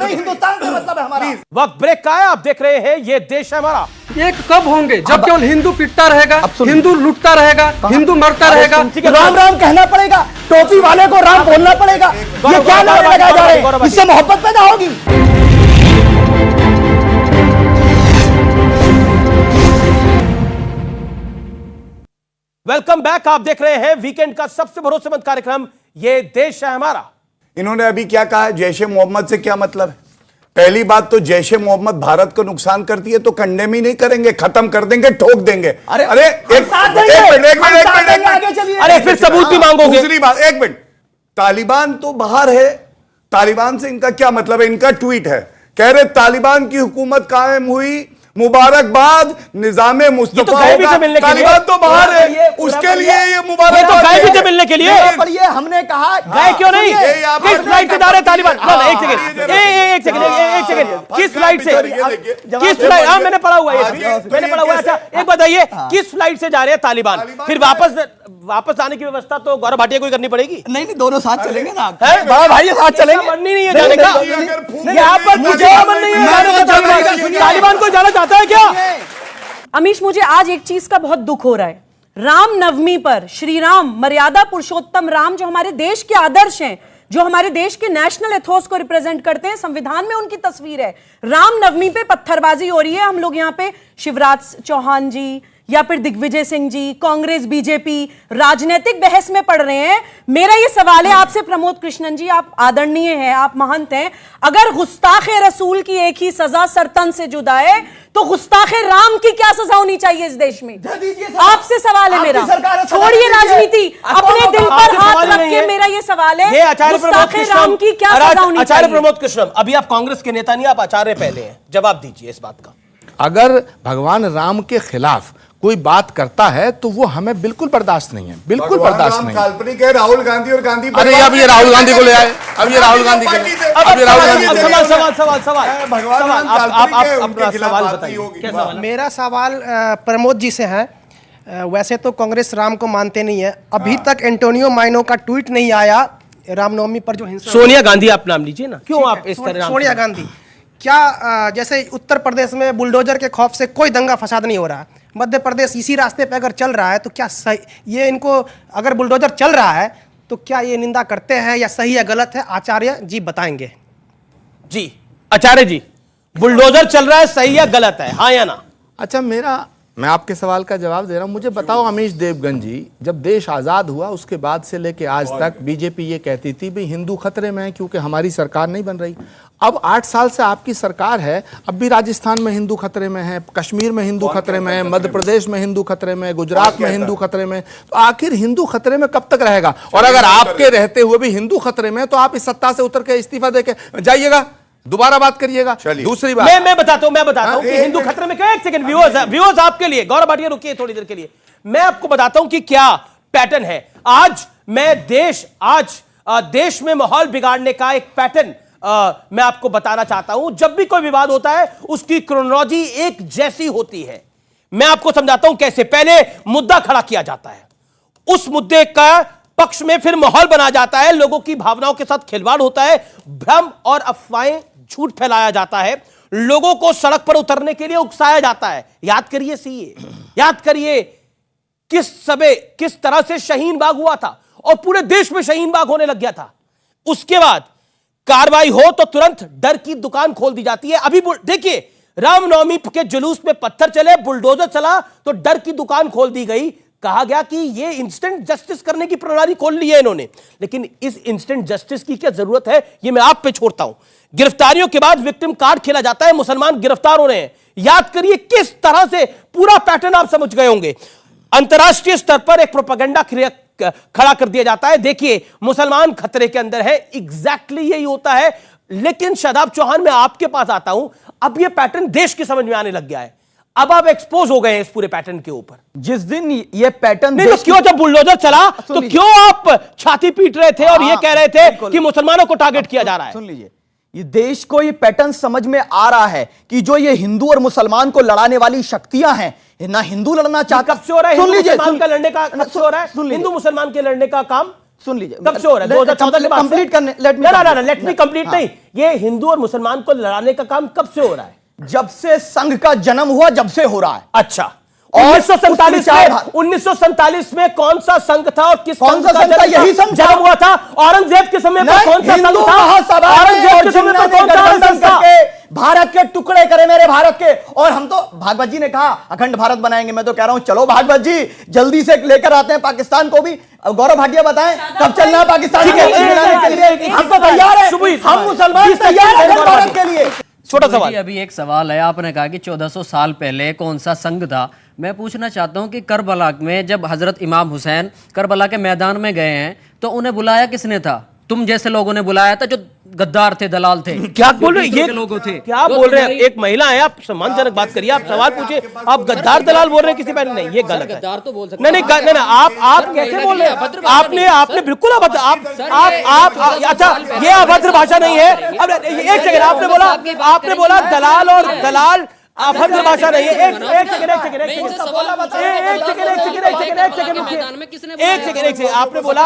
हिंदुस्तान से मतलब है हमारा। वक्त ब्रेक का है, आप देख रहे हैं ये देश है हमारा। ये कब होंगे जब केवल हिंदू पिटता रहेगा, हिंदू लूटता रहेगा, हिंदू मरता रहेगा, राम राम कहना पड़ेगा, टोपी वाले को राम बोलना पड़ेगा, ये क्या नारे लगाए जा रहे हैं? इससे मोहब्बत पैदा होगी? वेलकम बैक, आप देख रहे हैं वीकेंड का सबसे भरोसेमंद कार्यक्रम ये देश है हमारा। इन्होंने अभी क्या कहा, जैश ए मोहम्मद से क्या मतलब है? पहली बात तो जैश ए मोहम्मद भारत को नुकसान करती है तो कंडेम ही नहीं करेंगे, खत्म कर देंगे, ठोक देंगे। अरे एक मिनट, अरे फिर सबूत भी मांगोगे। दूसरी बात, एक मिनट, तालिबान तो बाहर है, तालिबान से इनका क्या मतलब है? इनका ट्वीट है, कह रहे तालिबान की हुकूमत कायम हुई, मुबारकबाद, निजाम मुस्तफा होगा। तालिबान तो बाहर है, उसके लिए ये मुबारकबाद गए भी थे मिलने के लिए। पर ये हमने कहा गए क्यों नहीं? किस फ्लाइट से जा रहे तालिबान? एक सेकंड, किस फ्लाइट से? किस फ्लाइट? हाँ मैंने पढ़ा हुआ है, मैंने पढ़ा हुआ है। अच्छा एक बताइए, किस फ्लाइट से जा रहे हैं तालिबान? फिर वापस वापस आने की व्यवस्था तो गौरव भाटिया को ही करनी पड़ेगी। नहीं, दोनों साथ चलेंगे ना। है बड़ा भाई साथ चलेंगे, मन नहीं है जाने का। यहाँ पर मुझे मन नहीं है तालिबान को जाना चाहता है क्या? अमीश, मुझे आज एक चीज का बहुत दुख हो रहा है। राम नवमी पर श्री राम, मर्यादा पुरुषोत्तम राम, जो हमारे देश के आदर्श हैं, जो हमारे देश के नेशनल एथोस को रिप्रेजेंट करते हैं, संविधान में उनकी तस्वीर है, राम नवमी पे पत्थरबाजी हो रही है। हम लोग यहाँ पे शिवराज चौहान जी या फिर दिग्विजय सिंह जी, कांग्रेस, बीजेपी, राजनीतिक बहस में पड़ रहे हैं। मेरा ये सवाल है आपसे प्रमोद कृष्णन जी, आप आदरणीय हैं, आप महंत हैं, अगर गुस्ताखे रसूल की एक ही सजा सरतन से जुदा है, तो गुस्ताखे राम की क्या सजा होनी चाहिए इस देश में? आपसे सवाल है मेरा, छोड़िए राजनीति, अपने दिल पर हाथ रख के मेरा ये सवाल है, गुस्ताखे राम की क्या सजा होनी चाहिए? आचार्य प्रमोद कृष्णन, अभी आप कांग्रेस के नेता नहीं, आप आचार्य पहले हैं, जवाब दीजिए इस बात का। अगर भगवान राम के खिलाफ कोई बात करता है तो वो हमें बिल्कुल बर्दाश्त नहीं है, बिल्कुल बर्दाश्त नहीं। काल्पनिक है राहुल गांधी और गांधी। अरे अब ये राहुल गांधी को ले आए, अब ये राहुल गांधी के सवाल बताइए। मेरा सवाल प्रमोद जी से है। वैसे तो कांग्रेस राम को मानते नहीं है, अभी तक एंटोनियो माइनो का ट्वीट नहीं आया रामनवमी पर जो हिंसा। सोनिया गांधी आप नाम लीजिए ना, क्यों आप इस तरह? सोनिया गांधी क्या जैसे उत्तर प्रदेश में बुलडोजर के खौफ से कोई दंगा फसाद नहीं हो रहा, मध्य प्रदेश इसी रास्ते पे अगर चल रहा है तो क्या सही, ये इनको अगर बुलडोजर चल रहा है तो क्या ये निंदा करते हैं या सही या गलत है? आचार्य जी बताएंगे। जी आचार्य जी, बुलडोजर चल रहा है, सही या गलत है, हाँ या ना? अच्छा, मैं आपके सवाल का जवाब दे रहा हूं। मुझे बताओ अमीश देवगन जी, जब देश आज़ाद हुआ उसके बाद से लेके आज तक बीजेपी ये कहती थी भाई हिंदू खतरे में है क्योंकि हमारी सरकार नहीं बन रही। अब 8 साल से आपकी सरकार है, अब भी राजस्थान में हिंदू खतरे में है, कश्मीर में हिंदू खतरे में है, मध्य प्रदेश में हिंदू खतरे में, गुजरात में हिंदू खतरे में। तो आखिर हिंदू खतरे में कब तक रहेगा? और अगर आपके रहते हुए भी हिंदू खतरे में, तो आप इस सत्ता से उतर के इस्तीफा दे के जाइएगा, दोबारा बात करिएगा। दूसरी बात मैं बताता हूं कि हिंदू खतरे में क्या। एक सेकंड, व्यूअर्स आपके लिए, गौरव भाटिया रुकिए थोड़ी देर के लिए, मैं आपको बताता हूं कि क्या पैटर्न है। आज देश में माहौल बिगाड़ने का एक पैटर्न मैं आपको बताना चाहता हूं। जब भी कोई विवाद होता है उसकी क्रोनोलॉजी एक जैसी होती है। मैं आपको समझाता हूं कैसे। पहले मुद्दा खड़ा किया जाता है, उस मुद्दे का पक्ष में फिर माहौल बना जाता है, लोगों की भावनाओं के साथ खिलवाड़ होता है, भ्रम और अफवाहें, झूठ फैलाया जाता है, लोगों को सड़क पर उतरने के लिए उकसाया जाता है। याद करिए सीए, याद करिए किस तरह से शाहीन बाग हुआ था और पूरे देश में शाहीन बाग होने लग गया था। उसके बाद कार्रवाई हो तो तुरंत डर की दुकान खोल दी जाती है। अभी देखिए, रामनवमी के जुलूस में पत्थर चले, बुलडोजर चला तो डर की दुकान खोल दी गई। कहा गया कि ये इंस्टेंट जस्टिस करने की प्रणाली खोल ली है इन्होंने, लेकिन इस इंस्टेंट जस्टिस की क्या जरूरत है, ये मैं आप पे छोड़ता हूं। गिरफ्तारियों के बाद विक्टिम कार्ड खेला जाता है, मुसलमान गिरफ्तार हो रहे हैं। याद करिए किस तरह से पूरा पैटर्न आप समझ गए होंगे। अंतरराष्ट्रीय स्तर पर एक प्रोपेगेंडा खड़ा कर दिया जाता है। देखिए, मुसलमान खतरे के अंदर है, एग्जैक्टली यही होता है। लेकिन शादाब चौहान, मैं आपके पास आता हूं, अब यह पैटर्न देश की समझ में आने लग गया है। अब आप एक्सपोज हो गए हैं इस पूरे पैटर्न के ऊपर। जिस दिन ये पैटर्न नहीं तो क्यों, जब बुलडोजर चला तो क्यों आप छाती पीट रहे थे और ये कह रहे थे कि मुसलमानों को टारगेट किया जा रहा है? सुन लीजिए, ये देश को ये पैटर्न समझ में आ रहा है कि जो ये हिंदू और मुसलमान को लड़ाने वाली शक्तियां हैं, ना हिंदू लड़ना चाहता। कब से हो रहा है हिंदू मुसलमान का लड़ने का? कब से हो रहा है हिंदू मुसलमान के लड़ने का काम? सुन लीजिए, कब से हो रहा है? 2014 के बाद कंप्लीट करने, लेट मी कंप्लीट नहीं, ये हिंदू और मुसलमान को लड़ाने का काम कब से हो रहा है? जब से संघ का जन्म हुआ, जब से हो रहा है। अच्छा, 1947 में कौन सा संघ था और किस कौन सा संघ था? यही संघ जन्म हुआ था। औरंगजेब के समय पर कौन सा संघ था? औरंगजेब के समय पर कौन सा संघ था? भारत के टुकड़े करे मेरे भारत के, और हम तो, भागवत जी ने कहा अखंड भारत बनाएंगे, मैं तो कह रहा हूं चलो भागवत जी जल्दी से लेकर आते हैं पाकिस्तान को भी। गौरव भाटिया बताएं कब चलना है पाकिस्तान के लिए? हम तो तैयार हैं, हम मुसलमान तैयार हैं भारत के लिए। छोटा सवाल, अभी एक सवाल है, आपने कहा कि 1400 साल पहले कौन सा संघ था। मैं पूछना चाहता हूं कि करबला में जब हजरत इमाम हुसैन करबला के मैदान में गए हैं तो उन्हें बुलाया किसने था? तुम जैसे लोगों ने बुलाया था जो गद्दार थे, दलाल थे। क्या बोल रहे हैं? लोगों थे, क्या बोल रहे हैं? एक महिला है, आप सम्मानजनक बात करिए, आप सवाल पूछिए। आप गद्दार दलाल बोल रहे हैं किसी पहले? नहीं, ये गलत है। गद्दार तो बोल सकते नहीं, आप कैसे बोल रहे हैं? आपने बिल्कुल अभद्र, अच्छा ये अभद्र भाषा नहीं है। अब एक सेकंड, आपने बोला दलाल और दलाल अभद्र भाषा नहीं है। एक सेकंड आपने बोला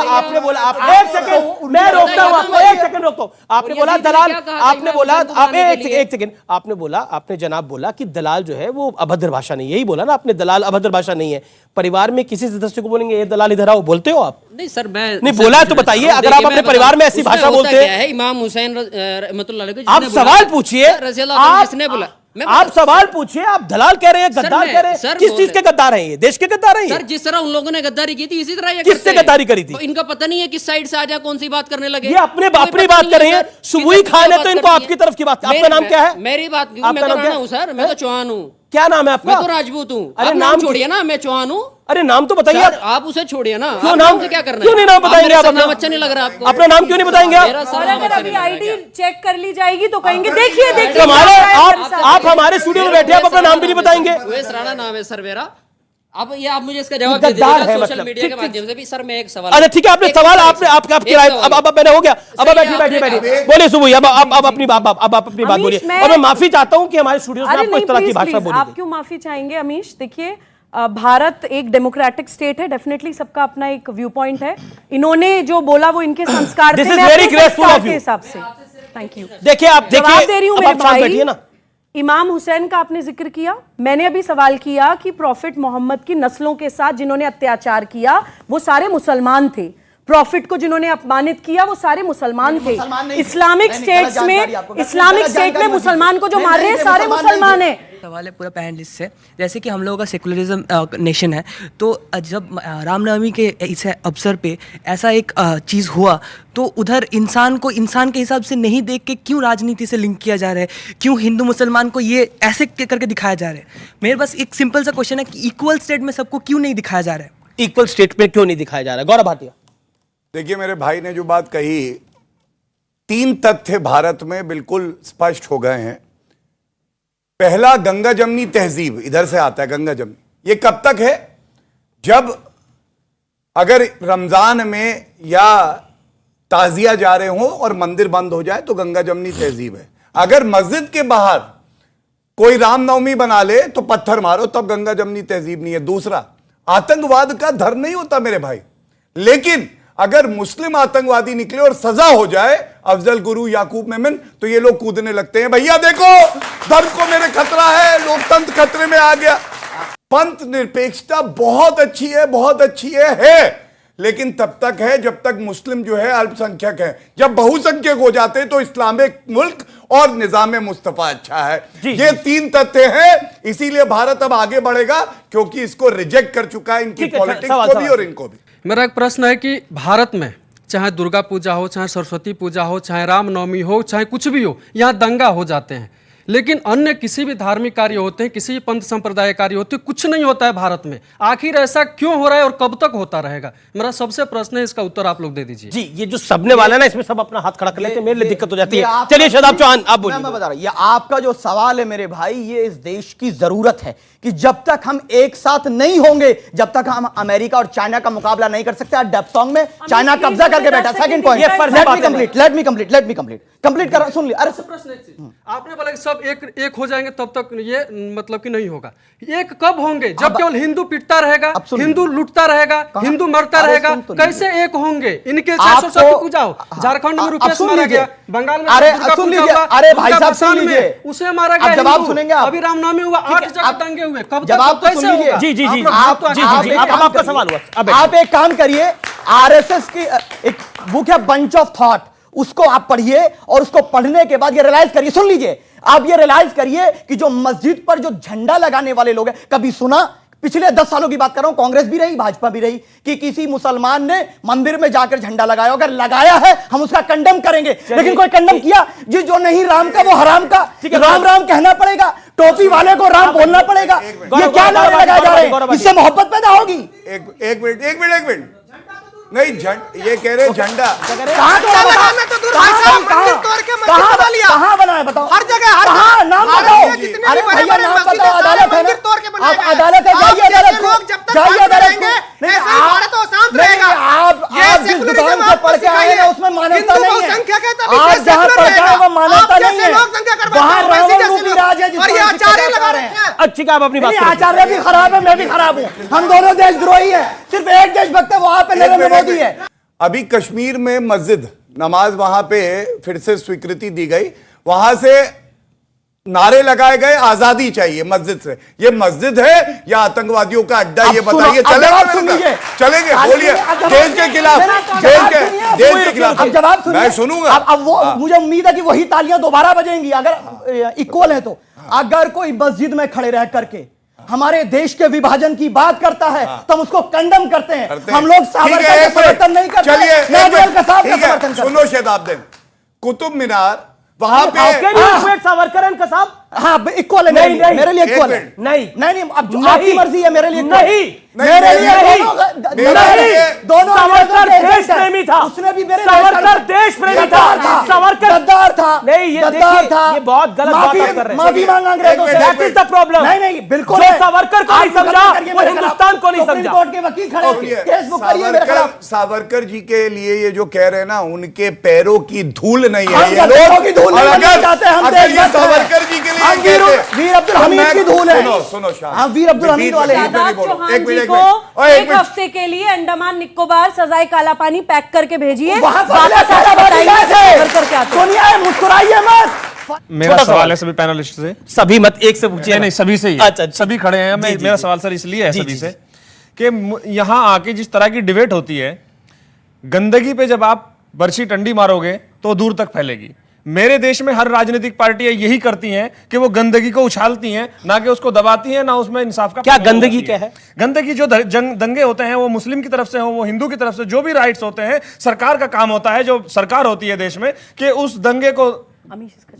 एक सेकंड मैं रोकता हूं आपको, एक सेकंड रोकता हूं। आपने बोला दलाल, आपने बोला आप एक सेकंड आपने बोला, आपने जनाब बोला कि दलाल जो है वो अभद्र भाषा नहीं, यही बोला ना आपने, दलाल अभद्र भाषा नहीं है। परिवार में किसी सदस्य को बोलेंगे ये दलाल इधर आओ, बोलते हो आप? नहीं सर, मैं नहीं बोला है तो बताइए, अगर आप अपने परिवार में ऐसी भाषा बोलते हैं। इमाम हुसैन रहमतुल्लाह अलैह, आप सवाल पूछिए, किसने बोला? आप सवाल पूछिए, आप दलाल कह रहे हैं, गद्दार कह रहे हैं, किस चीज के गद्दार हैं ये? देश के गद्दार हैं ये? सर जिस तरह उन लोगों ने गद्दारी की थी इसी तरह ये किससे गद्दारी करी थी? इनका पता नहीं है किस साइड से आजा कौन सी बात करने लगे। ये अपनी बात कर रहे हैं। सुबुई खान है तो इनको आपकी तरफ की बात। आपका नाम क्या है? मेरी बात, मैं तो राणा हूं सर, मैं तो चौहान हूं। क्या नाम है आपका? मैं तो राजपूत हूं। अरे नाम छोड़िए ना, मैं चौहान हूं। अरे नाम तो बताइए आप उसे छोड़िए ना। क्यों नाम से क्या करना है? क्यों नहीं नाम बताएंगे आप? नाम अच्छा नहीं लग रहा आपको? अपना नाम क्यों नहीं बताएंगे आप? और अगर अभी आईडी चेक कर ली जाएगी तो कहेंगे देखिए आप हमारे स्टूडियो में बैठे, आप अपना नाम भी नहीं बताएंगे। उवैस राणा नाम है सर मेरा। अब ये आप मुझे इसका जवाब दे दीजिएगा सोशल मीडिया के माध्यम से भी। सर मैं एक सवाल, अच्छा ठीक है, आपने सवाल आपकी राय अब मैंने हो गया। अब बैठिए बोलिए सुबुई, अब अपनी बात बोलिए। और मैं माफी चाहता हूं कि हमारे स्टूडियो में आपको इस तरह की भाषा बोली। आप क्यों माफी चाहेंगे अमीश? देखिए भारत एक डेमोक्रेटिक स्टेट है, डेफिनेटली सबका अपना एक व्यू पॉइंट है। इन्होंने जो बोला वो इनके संस्कार के हिसाब से। Thank you. देखिए आप जवाब दे रही हूं मेरे भाई। इमाम हुसैन का आपने जिक्र किया, मैंने अभी सवाल किया कि प्रॉफिट मोहम्मद की नस्लों के साथ जिन्होंने अत्याचार किया वो सारे मुसलमान थे। प्रॉफिट को जिन्होंने अपमानित किया वो सारे मुसलमान थे। इस्लामिक स्टेट में मुसलमान को जो मार रहे हैं सारे मुसलमान हैं। सवाल है पूरा पैनलिस्ट से, जैसे कि हम लोगों का सेकुलरिज्म नेशन है, तो जब रामनवमी के इस अवसर पे ऐसा एक चीज़ हुआ तो उधर इंसान को इंसान के हिसाब से नहीं देख के क्यों राजनीति से लिंक किया जा रहा है? क्यों हिंदू मुसलमान को ये ऐसे करके दिखाया जा रहा है? मेरे पास एक सिंपल सा क्वेश्चन है कि इक्वल स्टेट में सबको क्यों नहीं दिखाया जा रहा है? इक्वल स्टेट में क्यों नहीं दिखाया जा रहा है? गौरव भाटिया देखिए, मेरे भाई ने जो बात कही, 3 तथ्य भारत में बिल्कुल स्पष्ट हो गए हैं। पहला, गंगा जमनी तहजीब इधर से आता है। गंगा जमनी ये कब तक है? जब अगर रमजान में या ताजिया जा रहे हो और मंदिर बंद हो जाए तो गंगा जमनी तहजीब है। अगर मस्जिद के बाहर कोई रामनवमी बना ले तो पत्थर मारो, तब गंगा जमनी तहजीब नहीं है। दूसरा, आतंकवाद का धर्म नहीं होता मेरे भाई, लेकिन अगर मुस्लिम आतंकवादी निकले और सजा हो जाए, अफजल गुरु, याकूब मेमन, तो ये लोग कूदने लगते हैं, भैया देखो धर्म को मेरे खतरा है, लोकतंत्र खतरे में आ गया। पंथ निरपेक्षता बहुत अच्छी है, बहुत अच्छी है, लेकिन तब तक है जब तक मुस्लिम जो है अल्पसंख्यक है। जब बहुसंख्यक हो जाते हैं तो इस्लामिक मुल्क और निजाम मुस्तफा अच्छा है। ये 3 तथ्य हैं, इसीलिए भारत अब आगे बढ़ेगा, क्योंकि इसको रिजेक्ट कर चुका है, इनकी पॉलिटिक्स को भी और इनको भी। मेरा एक प्रश्न है कि भारत में चाहे दुर्गा पूजा हो, चाहे सरस्वती पूजा हो, चाहे रामनवमी हो, चाहे कुछ भी हो, यहाँ दंगा हो जाते हैं, लेकिन अन्य किसी भी धार्मिक कार्य होते हैं, किसी भी पंथ संप्रदाय कार्य होते हैं, कुछ नहीं होता है भारत में। आखिर ऐसा क्यों हो रहा है और कब तक होता रहेगा? मेरा सबसे प्रश्न है, इसका उत्तर आप लोग दे दीजिए। जी, ये जो सबने वाला ना, इसमें सब अपना हाथ खड़ा कर लेते हैं, मेरे लिए दिक्कत हो जाती है। चलिए शादाब चौहान आप बोलिए। मैं बता रहा हूं, ये आपका जो सवाल है मेरे भाई, ये इस देश की जरूरत है कि जब तक हम एक साथ नहीं होंगे, जब तक हम अमेरिका और चाइना का मुकाबला नहीं कर सकते। डेप्सोंग में चाइना कब्जा करके बैठा। Second point, let me complete कर, सुन लिया। अरे प्रश्न आपने बोला कि सब एक हो जाएंगे तब तक ये मतलब कि नहीं होगा। एक कब होंगे? जब केवल हिंदू पिटता रहेगा, हिंदू लूटता रहेगा, हिंदू मरता रहेगा, कैसे एक होंगे? इनके 400 पूजा हो, झारखंड में रुपेश मारा गया, बंगाल में अरे भाई साहब सुन लीजिए, उसे मारा गया। जवाब सुनेंगे आप? अभी रामनवमी हुआ, 8 जगह दंगे हुए, कब जवाब तो सुन लीजिए। जी जी जी, आपका सवाल हुआ। आप एक काम करिए, आरएसएस की एक बुक है बंच ऑफ थॉट, उसको आप पढ़िए और उसको पढ़ने के बाद ये रियलाइज करिए, सुन लीजिए, आप ये रियलाइज करिए कि जो मस्जिद पर जो झंडा लगाने वाले लोग हैं, कभी सुना? पिछले 10 सालों की बात कर रहा हूं, कांग्रेस भी रही, भाजपा भी रही, कि किसी मुसलमान ने मंदिर में जाकर झंडा लगाया? अगर लगाया है हम उसका कंडेम करेंगे, लेकिन कोई कंडेम किया? जो नहीं राम का वो हराम का, राम राम कहना पड़ेगा, टोपी वाले को राम बोलना पड़ेगा। ये क्या नारे लगाए जा रहे हैं? इससे मोहब्बत पैदा होगी? एक मिनट नहीं, ये कह रहे झंडा कहां बनाया बताओ? हर जगह, नाम बताओ। अरे भैया नाम बताओ, अदालत है ना, आप अदालत है, जाइए अदालत को, जाइए अदालत को। नहीं, आप जिस दुकान से पढ़ के आए हैं उसमें मान्यता नहीं है। आप जहां पढ़ के आए वो मान्यता नहीं है। वहां रावण रूपी राज समाज है और ये आचार्य लगा रहे हैं। अच्छी आप अपनी बात करें। आचार्य भी खराब है, मैं भी खराब हूँ, हम दोनों देशद्रोही हैं। सिर्फ एक देशभक्त है, वहां पे नरेंद्र मोदी है। अभी कश्मीर में मस्जिद नमाज वहां पे फिर से स्वीकृति दी गई, वहां से नारे लगाए गए आजादी चाहिए मस्जिद से। ये मस्जिद है या आतंकवादियों का अड्डा, ये बताइए। चलेंगे बोलिए, देश के खिलाफ, देश के खिलाफ अब जवाब सुनिए, मैं सुनूंगा। अब वो मुझे उम्मीद है कि वही तालियां दोबारा बजेंगी अगर इक्वल है तो। अगर कोई मस्जिद में खड़े रह करके हमारे देश के विभाजन की बात करता है तो हम उसको कंडम करते हैं। हम लोग सावरकर का समर्थन नहीं करते। चलिए सुनो शताब्दी, कुतुब मीनार वहां पे सावरकर एंड कसाब, हाँ इक्वल है मेरे लिए इक्वल है। नहीं अब आपकी मर्जी है, मेरे लिए नहीं, मेरे लिए दोनों सावरकर देश प्रेमी था, उसने भी मेरे सावरकर देश प्रेमी था, सावरकर गद्दार था। नहीं ये देखिए, ये बहुत गलत बात आप कर रहे हैं। माफी मांगा अंग्रेजों से, दैट इज द प्रॉब्लम। नहीं बिल्कुल, जो सावरकर को नहीं समझा वो हिंदुस्तान को नहीं समझा। कोर्ट के वकील खड़े, सावरकर जी के लिए ये जो कह रहे हैं ना, उनके पैरों की धूल नहीं है ये लोग। सावरकर जी के लिए वीर अब्दुल हमीद की धूल है। सुनो हाँ, वीर अब्दुल हमीद वाले एक हफ्ते के लिए अंडमान निकोबार सजाए काला पानी पैक करके भेजिए, मुस्कुराइए मत। मेरा सवाल है सभी पैनलिस्ट से, सभी मत एक से पूछिए। नहीं सभी से ही, अच्छा सभी खड़े हैं। मेरा सवाल सर इसलिए है सभी से कि यहाँ आके जिस तरह की डिबेट होती है, गंदगी पे जब आप बरछी टंडी मारोगे तो दूर तक फैलेगी। मेरे देश में हर राजनीतिक पार्टियां यही करती हैं कि वो गंदगी को उछालती हैं, ना कि उसको दबाती हैं, ना उसमें इंसाफ का। क्या गंदगी क्या है? गंदगी जो दंगे होते हैं, वो मुस्लिम की तरफ से हो, वो हिंदू की तरफ से, जो भी राइट्स होते हैं, सरकार का काम होता है, जो सरकार होती है देश में, कि उस दंगे को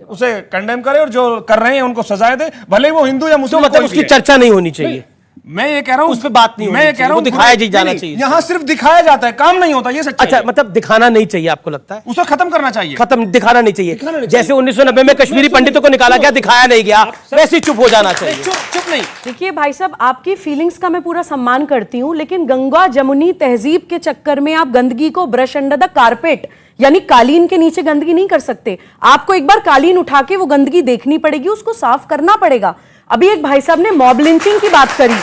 उसे कंडेम करे और जो कर रहे हैं उनको सजाएं दे, भले ही वो हिंदू या मुस्लिम। मतलब उसकी चर्चा नहीं होनी चाहिए। मैं ये कह रहा हूं उस पे बात नहीं, मैं ये कह रहा हूं दिखाया जाना चाहिए। यहां सिर्फ दिखाया जाता है, काम नहीं होता, ये सच्चाई। अच्छा, मतलब दिखाना नहीं चाहिए आपको लगता है? उसे खत्म करना चाहिए, दिखाना नहीं चाहिए। जैसे 1990 में कश्मीरी पंडितों को निकाला गया, दिखाया नहीं गया, वैसे चुप हो जाना चाहिए। चुप नहीं। देखिए भाई साहब, आपकी फीलिंग्स का मैं पूरा सम्मान करती हूं, लेकिन गंगा जमुनी तहजीब के चक्कर में आप गंदगी को ब्रश अंडर द कारपेट, यानी कालीन के नीचे गंदगी नहीं कर सकते। आपको एक बार कालीन उठा के वो गंदगी देखनी पड़ेगी, उसको साफ करना पड़ेगा। अभी एक भाई साहब ने मॉब लिंचिंग की बात करी,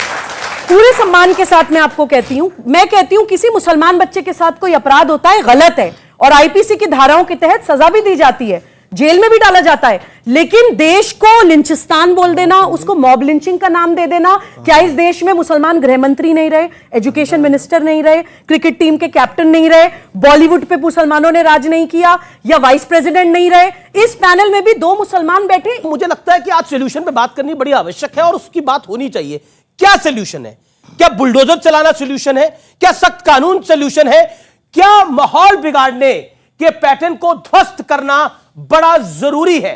पूरे सम्मान के साथ मैं आपको कहती हूं, मैं कहती हूं किसी मुसलमान बच्चे के साथ कोई अपराध होता है, गलत है, और आईपीसी की धाराओं के तहत सजा भी दी जाती है, जेल में भी डाला जाता है। लेकिन देश को लिंचिस्तान बोल देना, उसको मॉब लिंचिंग का नाम दे देना, क्या इस देश में मुसलमान गृह मंत्री नहीं रहे, एजुकेशन मिनिस्टर नहीं रहे, क्रिकेट टीम के कैप्टन नहीं रहे, बॉलीवुड पे मुसलमानों ने राज नहीं किया, या वाइस प्रेसिडेंट नहीं रहे? इस पैनल में भी 2 मुसलमान बैठे। मुझे लगता है कि आज सोल्यूशन पे बात करनी बड़ी आवश्यक है और उसकी बात होनी चाहिए। क्या सोल्यूशन है? क्या बुलडोजर चलाना सोल्यूशन है? क्या सख्त कानून सोल्यूशन है? क्या माहौल बिगाड़ने के पैटर्न को ध्वस्त करना बड़ा जरूरी है?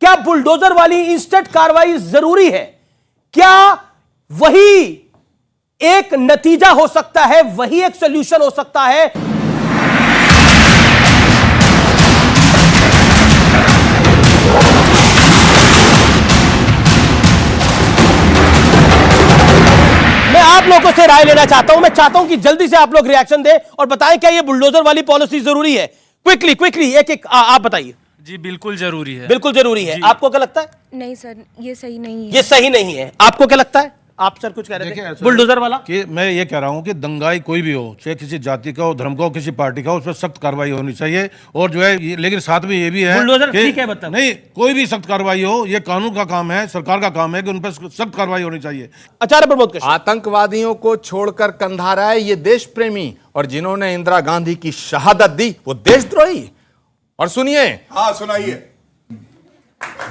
क्या बुलडोजर वाली इंस्टेंट कार्रवाई जरूरी है? क्या वही एक नतीजा हो सकता है, वही एक सोल्यूशन हो सकता है? मैं आप लोगों से राय लेना चाहता हूं। मैं चाहता हूं कि जल्दी से आप लोग रिएक्शन दें और बताएं क्या ये बुलडोजर वाली पॉलिसी जरूरी है। क्विकली एक आप बताइए। जी बिल्कुल जरूरी है, बिल्कुल जरूरी है। आपको क्या लगता है? नहीं सर, ये सही नहीं है। ये सही नहीं है। आपको क्या लगता है? आप सर कुछ कह रहे थे बुलडोजर वाला? कि मैं ये कह रहा हूं कि दंगाई कोई भी हो, चाहे किसी जाति का हो, धर्म का हो, किसी पार्टी का हो, उस पर सख्त कार्रवाई होनी चाहिए। और जो है लेकिन साथ में ये भी है बुलडोजर ठीक है, मतलब नहीं कोई भी सख्त कार्रवाई हो, ये कानून का काम है, सरकार का काम है कि उन पर सख्त कार्रवाई होनी चाहिए। आचार्य प्रमोद कृष्ण, आतंकवादियों को छोड़कर कंधारा है ये देश प्रेमी, और जिन्होंने इंदिरा गांधी की शहादत दी वो देशद्रोही। और सुनिए, हाँ सुनाइए,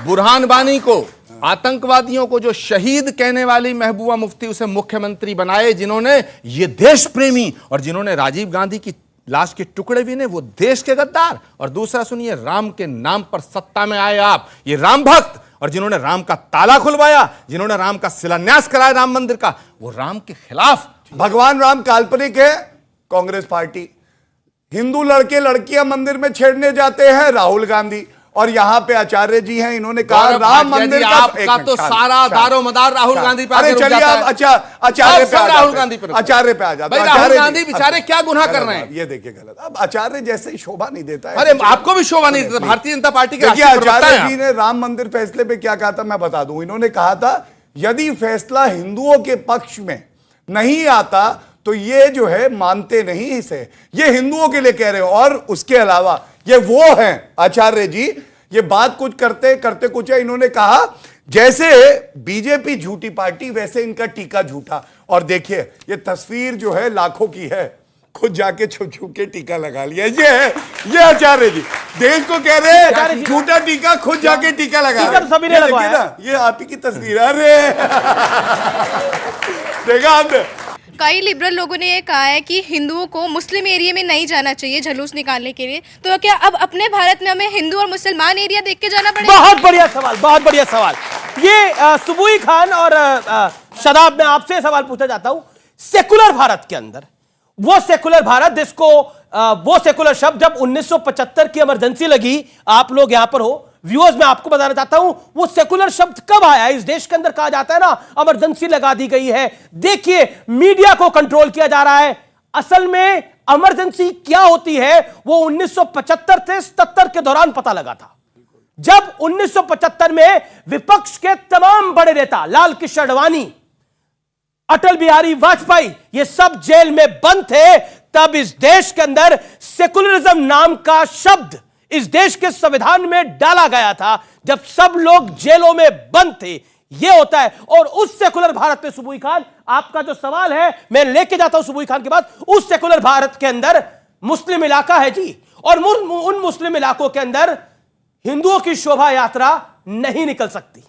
बुरहान वानी को, आतंकवादियों को जो शहीद कहने वाली महबूबा मुफ्ती उसे मुख्यमंत्री बनाए, जिन्होंने ये देश प्रेमी, और जिन्होंने राजीव गांधी की लाश के टुकड़े भी ने, वो देश के गद्दार। और दूसरा सुनिए, राम के नाम पर सत्ता में आए आप, ये राम भक्त, और जिन्होंने राम का ताला खुलवाया, जिन्होंने राम का शिलान्यास कराया राम मंदिर का, वो राम के खिलाफ। भगवान राम काल्पनिक है, कांग्रेस पार्टी। हिंदू लड़के लड़कियां मंदिर में छेड़ने जाते हैं, राहुल गांधी। और यहाँ पे आचार्य जी हैं, इन्होंने कहा गौरव राम भाटिया मंदिर जी, का आपका तो सारा दारोमदार राहुल गांधी पे आके रुक चलिए जाता आप है। अच्छा आचार्य पे सब आ जाते राहुल हैं। गांधी पे आचार्य पे आ जाते भाई, हैं। राहुल आचार्य गांधी जी, बेचारे क्या गुनाह कर गलत रहे हैं? बात, ये देखिए गलत। अब आचार्य जैसे शोभा नहीं देता है। अरे आपको भी शोभा नहीं देता, भारतीय जनता पार्टी के देखिए राष्ट्रीय प्रवक्ता आचार्य हैं जी आप। ने राम मंदिर फैसले पे क्या कहा था मैं बता दूं। इन्होंने कहा था यदि फैसला हिंदुओं के पक्ष में नहीं आता तो ये जो है मानते नहीं इसे, ये हिंदुओं के लिए कह रहे हो। और उसके अलावा ये वो हैं आचार्य जी, ये बात कुछ करते करते कुछ है। इन्होंने कहा जैसे बीजेपी झूठी पार्टी वैसे इनका टीका झूठा। और देखिए ये तस्वीर जो है लाखों की है, खुद जाके छुप छुप के टीका लगा लिया। ये है ये आचार्य जी देश को कह रहे हैं झूठा टीका, खुद जाके टीका लगा टीका तो सभी ने ये लगवाया। देखिए ना, ये आप ही की तस्वीर है। अरे देखा आपने। कई लिबरल लोगों ने ये कहा है कि हिंदुओं को मुस्लिम एरिया में नहीं जाना चाहिए जुलूस निकालने के लिए, तो क्या अब अपने भारत में हमें हिंदू और मुसलमान एरिया देख के जाना पड़ेगा? बहुत बढ़िया सवाल, बहुत बढ़िया सवाल। ये सुबुई खान और शदाब, मैं आपसे सवाल पूछना चाहता हूं। सेकुलर भारत के अंदर वो सेकुलर भारत जिसको वो सेकुलर शब्द जब 1975 की इमरजेंसी लगी, आप लोग यहां पर हो, व्यूअर्स मैं आपको बताना चाहता हूं वो सेकुलर शब्द कब आया इस देश के अंदर। कहा जाता है ना इमरजेंसी लगा दी गई है। देखिए मीडिया को कंट्रोल किया जा रहा है। असल में इमरजेंसी क्या होती है वो 1975 से 77 के दौरान पता लगा था, जब 1975 में विपक्ष के तमाम बड़े नेता लाल कृष्ण आडवाणी, अटल बिहारी वाजपेयी, ये सब जेल में बंद थे। तब इस देश के अंदर सेकुलरिज्म नाम का शब्द इस देश के संविधान में डाला गया था, जब सब लोग जेलों में बंद थे। यह होता है। और उस सेकुलर भारत में सुबुई खान, आपका जो सवाल है मैं लेके जाता हूं सुबुई खान के बाद, उस सेकुलर भारत के अंदर मुस्लिम इलाका है जी, और उन मुस्लिम इलाकों के अंदर हिंदुओं की शोभा यात्रा नहीं निकल सकती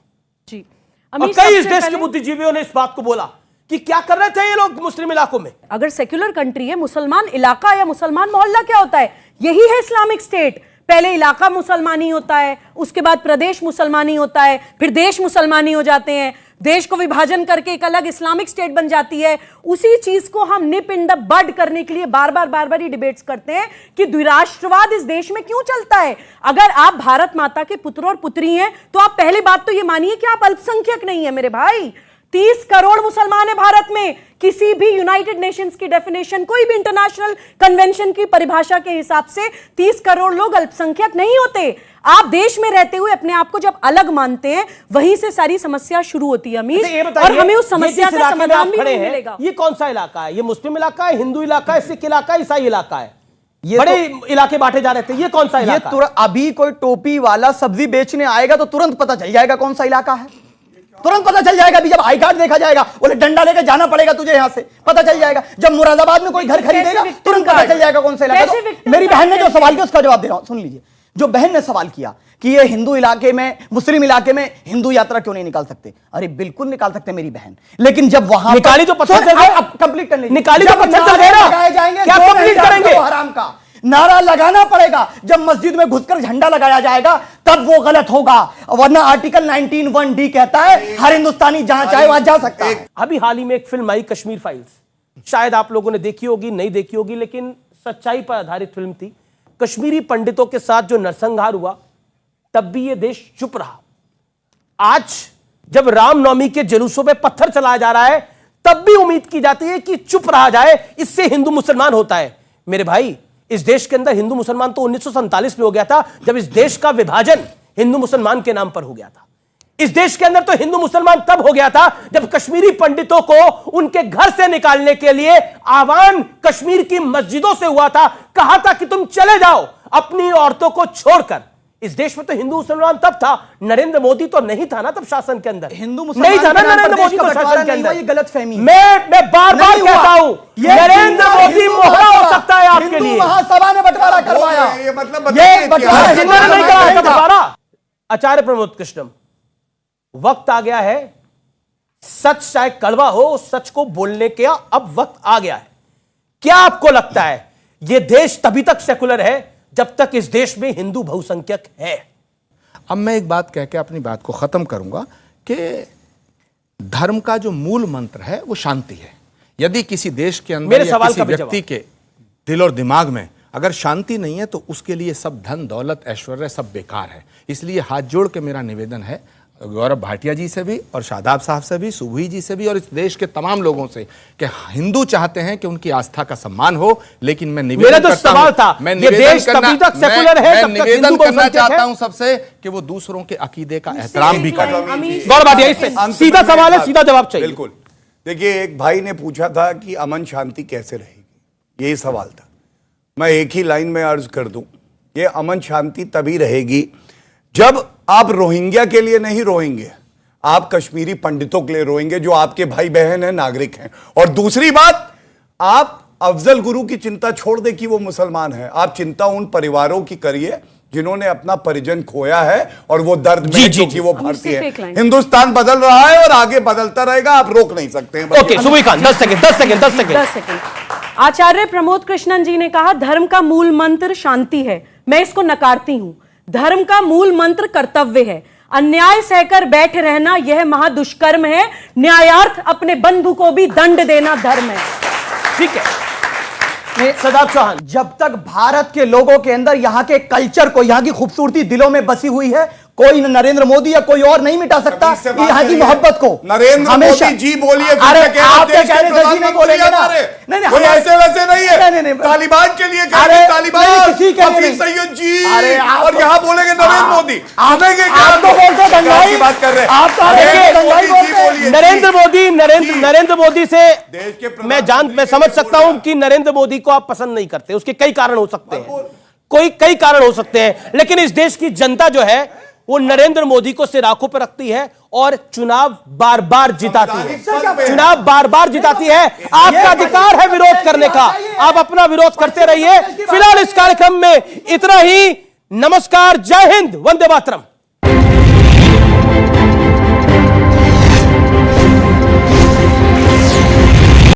जी। और कई इस देश के बुद्धिजीवियों ने इस बात को बोला कि क्या कर रहे थे ये लोग मुस्लिम इलाकों में। अगर सेक्युलर कंट्री है, मुसलमान इलाका या मुसलमान मोहल्ला क्या होता है? यही है इस्लामिक स्टेट। पहले इलाका मुसलमानी होता है, उसके बाद प्रदेश मुसलमानी होता है, फिर देश मुसलमानी हो जाते हैं, देश को विभाजन करके एक अलग इस्लामिक स्टेट बन जाती है। उसी चीज को हम निप इन द बड करने के लिए बार बार ये डिबेट्स करते हैं कि द्विराष्ट्रवाद इस देश में क्यों चलता है। अगर आप भारत माता के पुत्र और पुत्री हैं तो आप पहली बात तो ये मानिए कि आप अल्पसंख्यक नहीं है मेरे भाई। 30 करोड़ मुसलमान है भारत में। किसी भी यूनाइटेड नेशंस की डेफिनेशन, कोई भी इंटरनेशनल कन्वेंशन की परिभाषा के हिसाब से 30 करोड़ लोग अल्पसंख्यक नहीं होते। आप देश में रहते हुए अपने आप को जब अलग मानते हैं, वहीं से सारी समस्या शुरू होती है अमीर, और हमें उस समस्या का समाधान भी नहीं मिलेगा। ये कौन सा इलाका है? ये मुस्लिम इलाका है, हिंदू इलाका है, सिख इलाका है, ईसाई इलाका है? ये बड़े इलाके बांटे जा रहे थे, ये कौन सा इलाका है? अभी कोई टोपी वाला सब्जी बेचने आएगा तो तुरंत पता चल जाएगा कौन सा इलाका है, तुरंत पता चल जाएगा। अभी जब आई कार्ड देखा जाएगा, बोले डंडा लेकर जाना पड़ेगा तुझे, यहां से पता चल जाएगा। जब मुरादाबाद में कोई घर खरीदेगा तुरंत पता चल जाएगा कौन सा इलाका। तो मेरी बहन ने जो सवाल किया उसका जवाब दे रहा हूं, सुन लीजिए। जो बहन ने सवाल किया कि ये हिंदू इलाके में, मुस्लिम इलाके में हिंदू यात्रा क्यों नहीं निकाल सकते, अरे बिल्कुल निकाल सकते मेरी बहन, लेकिन जब वहां निकाली तो पत्थर चल गए, अब कंप्लीट कर लीजिए। निकाली तो पत्थर चल गए ना, लगाए जाएंगे, क्या कंप्लीट करेंगे? हराम का नारा लगाना पड़ेगा। जब मस्जिद में घुसकर झंडा लगाया जाएगा तब वो गलत होगा, वरना आर्टिकल 19(1)(d) कहता है हर हिंदुस्तानी जहां चाहे वहां जा सकता है। अभी हाल ही में एक फिल्म आई कश्मीर फाइल्स, शायद आप लोगों ने देखी होगी, नहीं देखी होगी, लेकिन सच्चाई पर आधारित फिल्म थी। कश्मीरी पंडितों के साथ जो नरसंहार हुआ, तब भी ये देश चुप रहा। आज जब रामनवमी के जुलूसों पे पत्थर चलाया जा रहा है, तब भी उम्मीद की जाती है कि चुप रहा जाए, इससे हिंदू मुसलमान होता है। मेरे भाई, इस देश के अंदर हिंदू मुसलमान तो 1947 में हो गया था, जब इस देश का विभाजन हिंदू मुसलमान के नाम पर हो गया था। इस देश के अंदर तो हिंदू मुसलमान तब हो गया था जब कश्मीरी पंडितों को उनके घर से निकालने के लिए आह्वान कश्मीर की मस्जिदों से हुआ था। कहा था कि तुम चले जाओ अपनी औरतों को छोड़कर। इस देश में तो हिंदू मुसलमान तब था, नरेंद्र मोदी तो नहीं था ना तब शासन के अंदर, हिंदू नहीं था ना नरेंद्र मोदी तो शासन के अंदर। ये गलतफहमी है। मैं बार बार कहता हूं, नरेंद्र मोदी मोहरा हो सकता है आपके लिए। महासभा ने बंटवारा करवाया, ये मतलब ये बंटवारा नहीं कराया था बंटवारा। आचार्य प्रमोद कृष्णम, वक्त आ गया है, सच चाहे कड़वा हो, सच को बोलने का अब वक्त आ गया है। क्या आपको लगता है यह देश तभी तक सेकुलर है जब तक इस देश में हिंदू बहुसंख्यक है? अब मैं एक बात कह के अपनी बात को खत्म करूंगा कि धर्म का जो मूल मंत्र है वो शांति है। यदि किसी देश के अंदर या किसी व्यक्ति के दिल और दिमाग में अगर शांति नहीं है तो उसके लिए सब धन दौलत ऐश्वर्य सब बेकार है। इसलिए हाथ जोड़ के मेरा निवेदन है गौरव भाटिया जी से भी और शादाब साहब से भी, सुबुही जी से भी और इस देश के तमाम लोगों से कि हिंदू चाहते हैं कि उनकी आस्था का सम्मान हो, लेकिन मैं निवेदन मेरा तो सवाल था, मैं ये देश तभी तक सेकुलर है, मैं निवेदन करना चाहता हूं सबसे कि वो दूसरों के अकीदे का एहतराम भी करें। गौरव भाटिया, इससे सीधा सवाल है, सीधा जवाब चाहिए। बिल्कुल। देखिए, एक भाई ने पूछा था कि अमन शांति कैसे रहेगी, यही सवाल था। मैं एक ही लाइन में अर्ज कर दूं, ये अमन शांति तभी रहेगी जब आप रोहिंग्या के लिए नहीं रोएंगे, आप कश्मीरी पंडितों के लिए रोएंगे जो आपके भाई बहन हैं, नागरिक हैं। और दूसरी बात, आप अफजल गुरु की चिंता छोड़ दे कि वो मुसलमान है, आप चिंता उन परिवारों की करिए जिन्होंने अपना परिजन खोया है और वो दर्द में क्योंकि वो भारतीय है। हिंदुस्तान बदल रहा है और आगे बदलता रहेगा, आप रोक नहीं सकते हैं। Okay, Subuhi Khan 10 second. आचार्य प्रमोद कृष्णन जी ने कहा धर्म का मूल मंत्र शांति है। मैं इसको नकारती हूं। धर्म का मूल मंत्र कर्तव्य है। अन्याय सहकर बैठे रहना यह महादुष्कर्म है। न्यायार्थ अपने बंधु को भी दंड देना धर्म है। ठीक है शादाब चौहान, जब तक भारत के लोगों के अंदर यहाँ के कल्चर को, यहाँ की खूबसूरती दिलों में बसी हुई है, कोई नरेंद्र मोदी या कोई और नहीं मिटा सकता यहाँ की मोहब्बत को। नरेंद्र मोदी जी बोलिए, अरे आप क्या कह रहे हैं नहीं बोलेंगे ना? नहीं, ऐसे वैसे नहीं है। तालिबान के लिए कह रहे हैं, तालिबान हफीज सईद जी, और यहाँ बोलेंगे नरेंद्र मोदी। सुनेंगे क्या? आप तो बोलते दंगाई बात कर रहे हैं आप। नरेंद्र मोदी से मैं समझ सकता हूं कि नरेंद्र मोदी को आप पसंद नहीं करते, उसके कई कारण हो सकते हैं, कई कारण हो सकते हैं, लेकिन इस देश की जनता जो है वो नरेंद्र मोदी को सिर आंखों पर रखती है और चुनाव बार बार जिताती है। आपका अधिकार है विरोध करने का, आप अपना विरोध करते रहिए। फिलहाल इस कार्यक्रम में इतना ही। नमस्कार, जय हिंद, वंदे मातरम।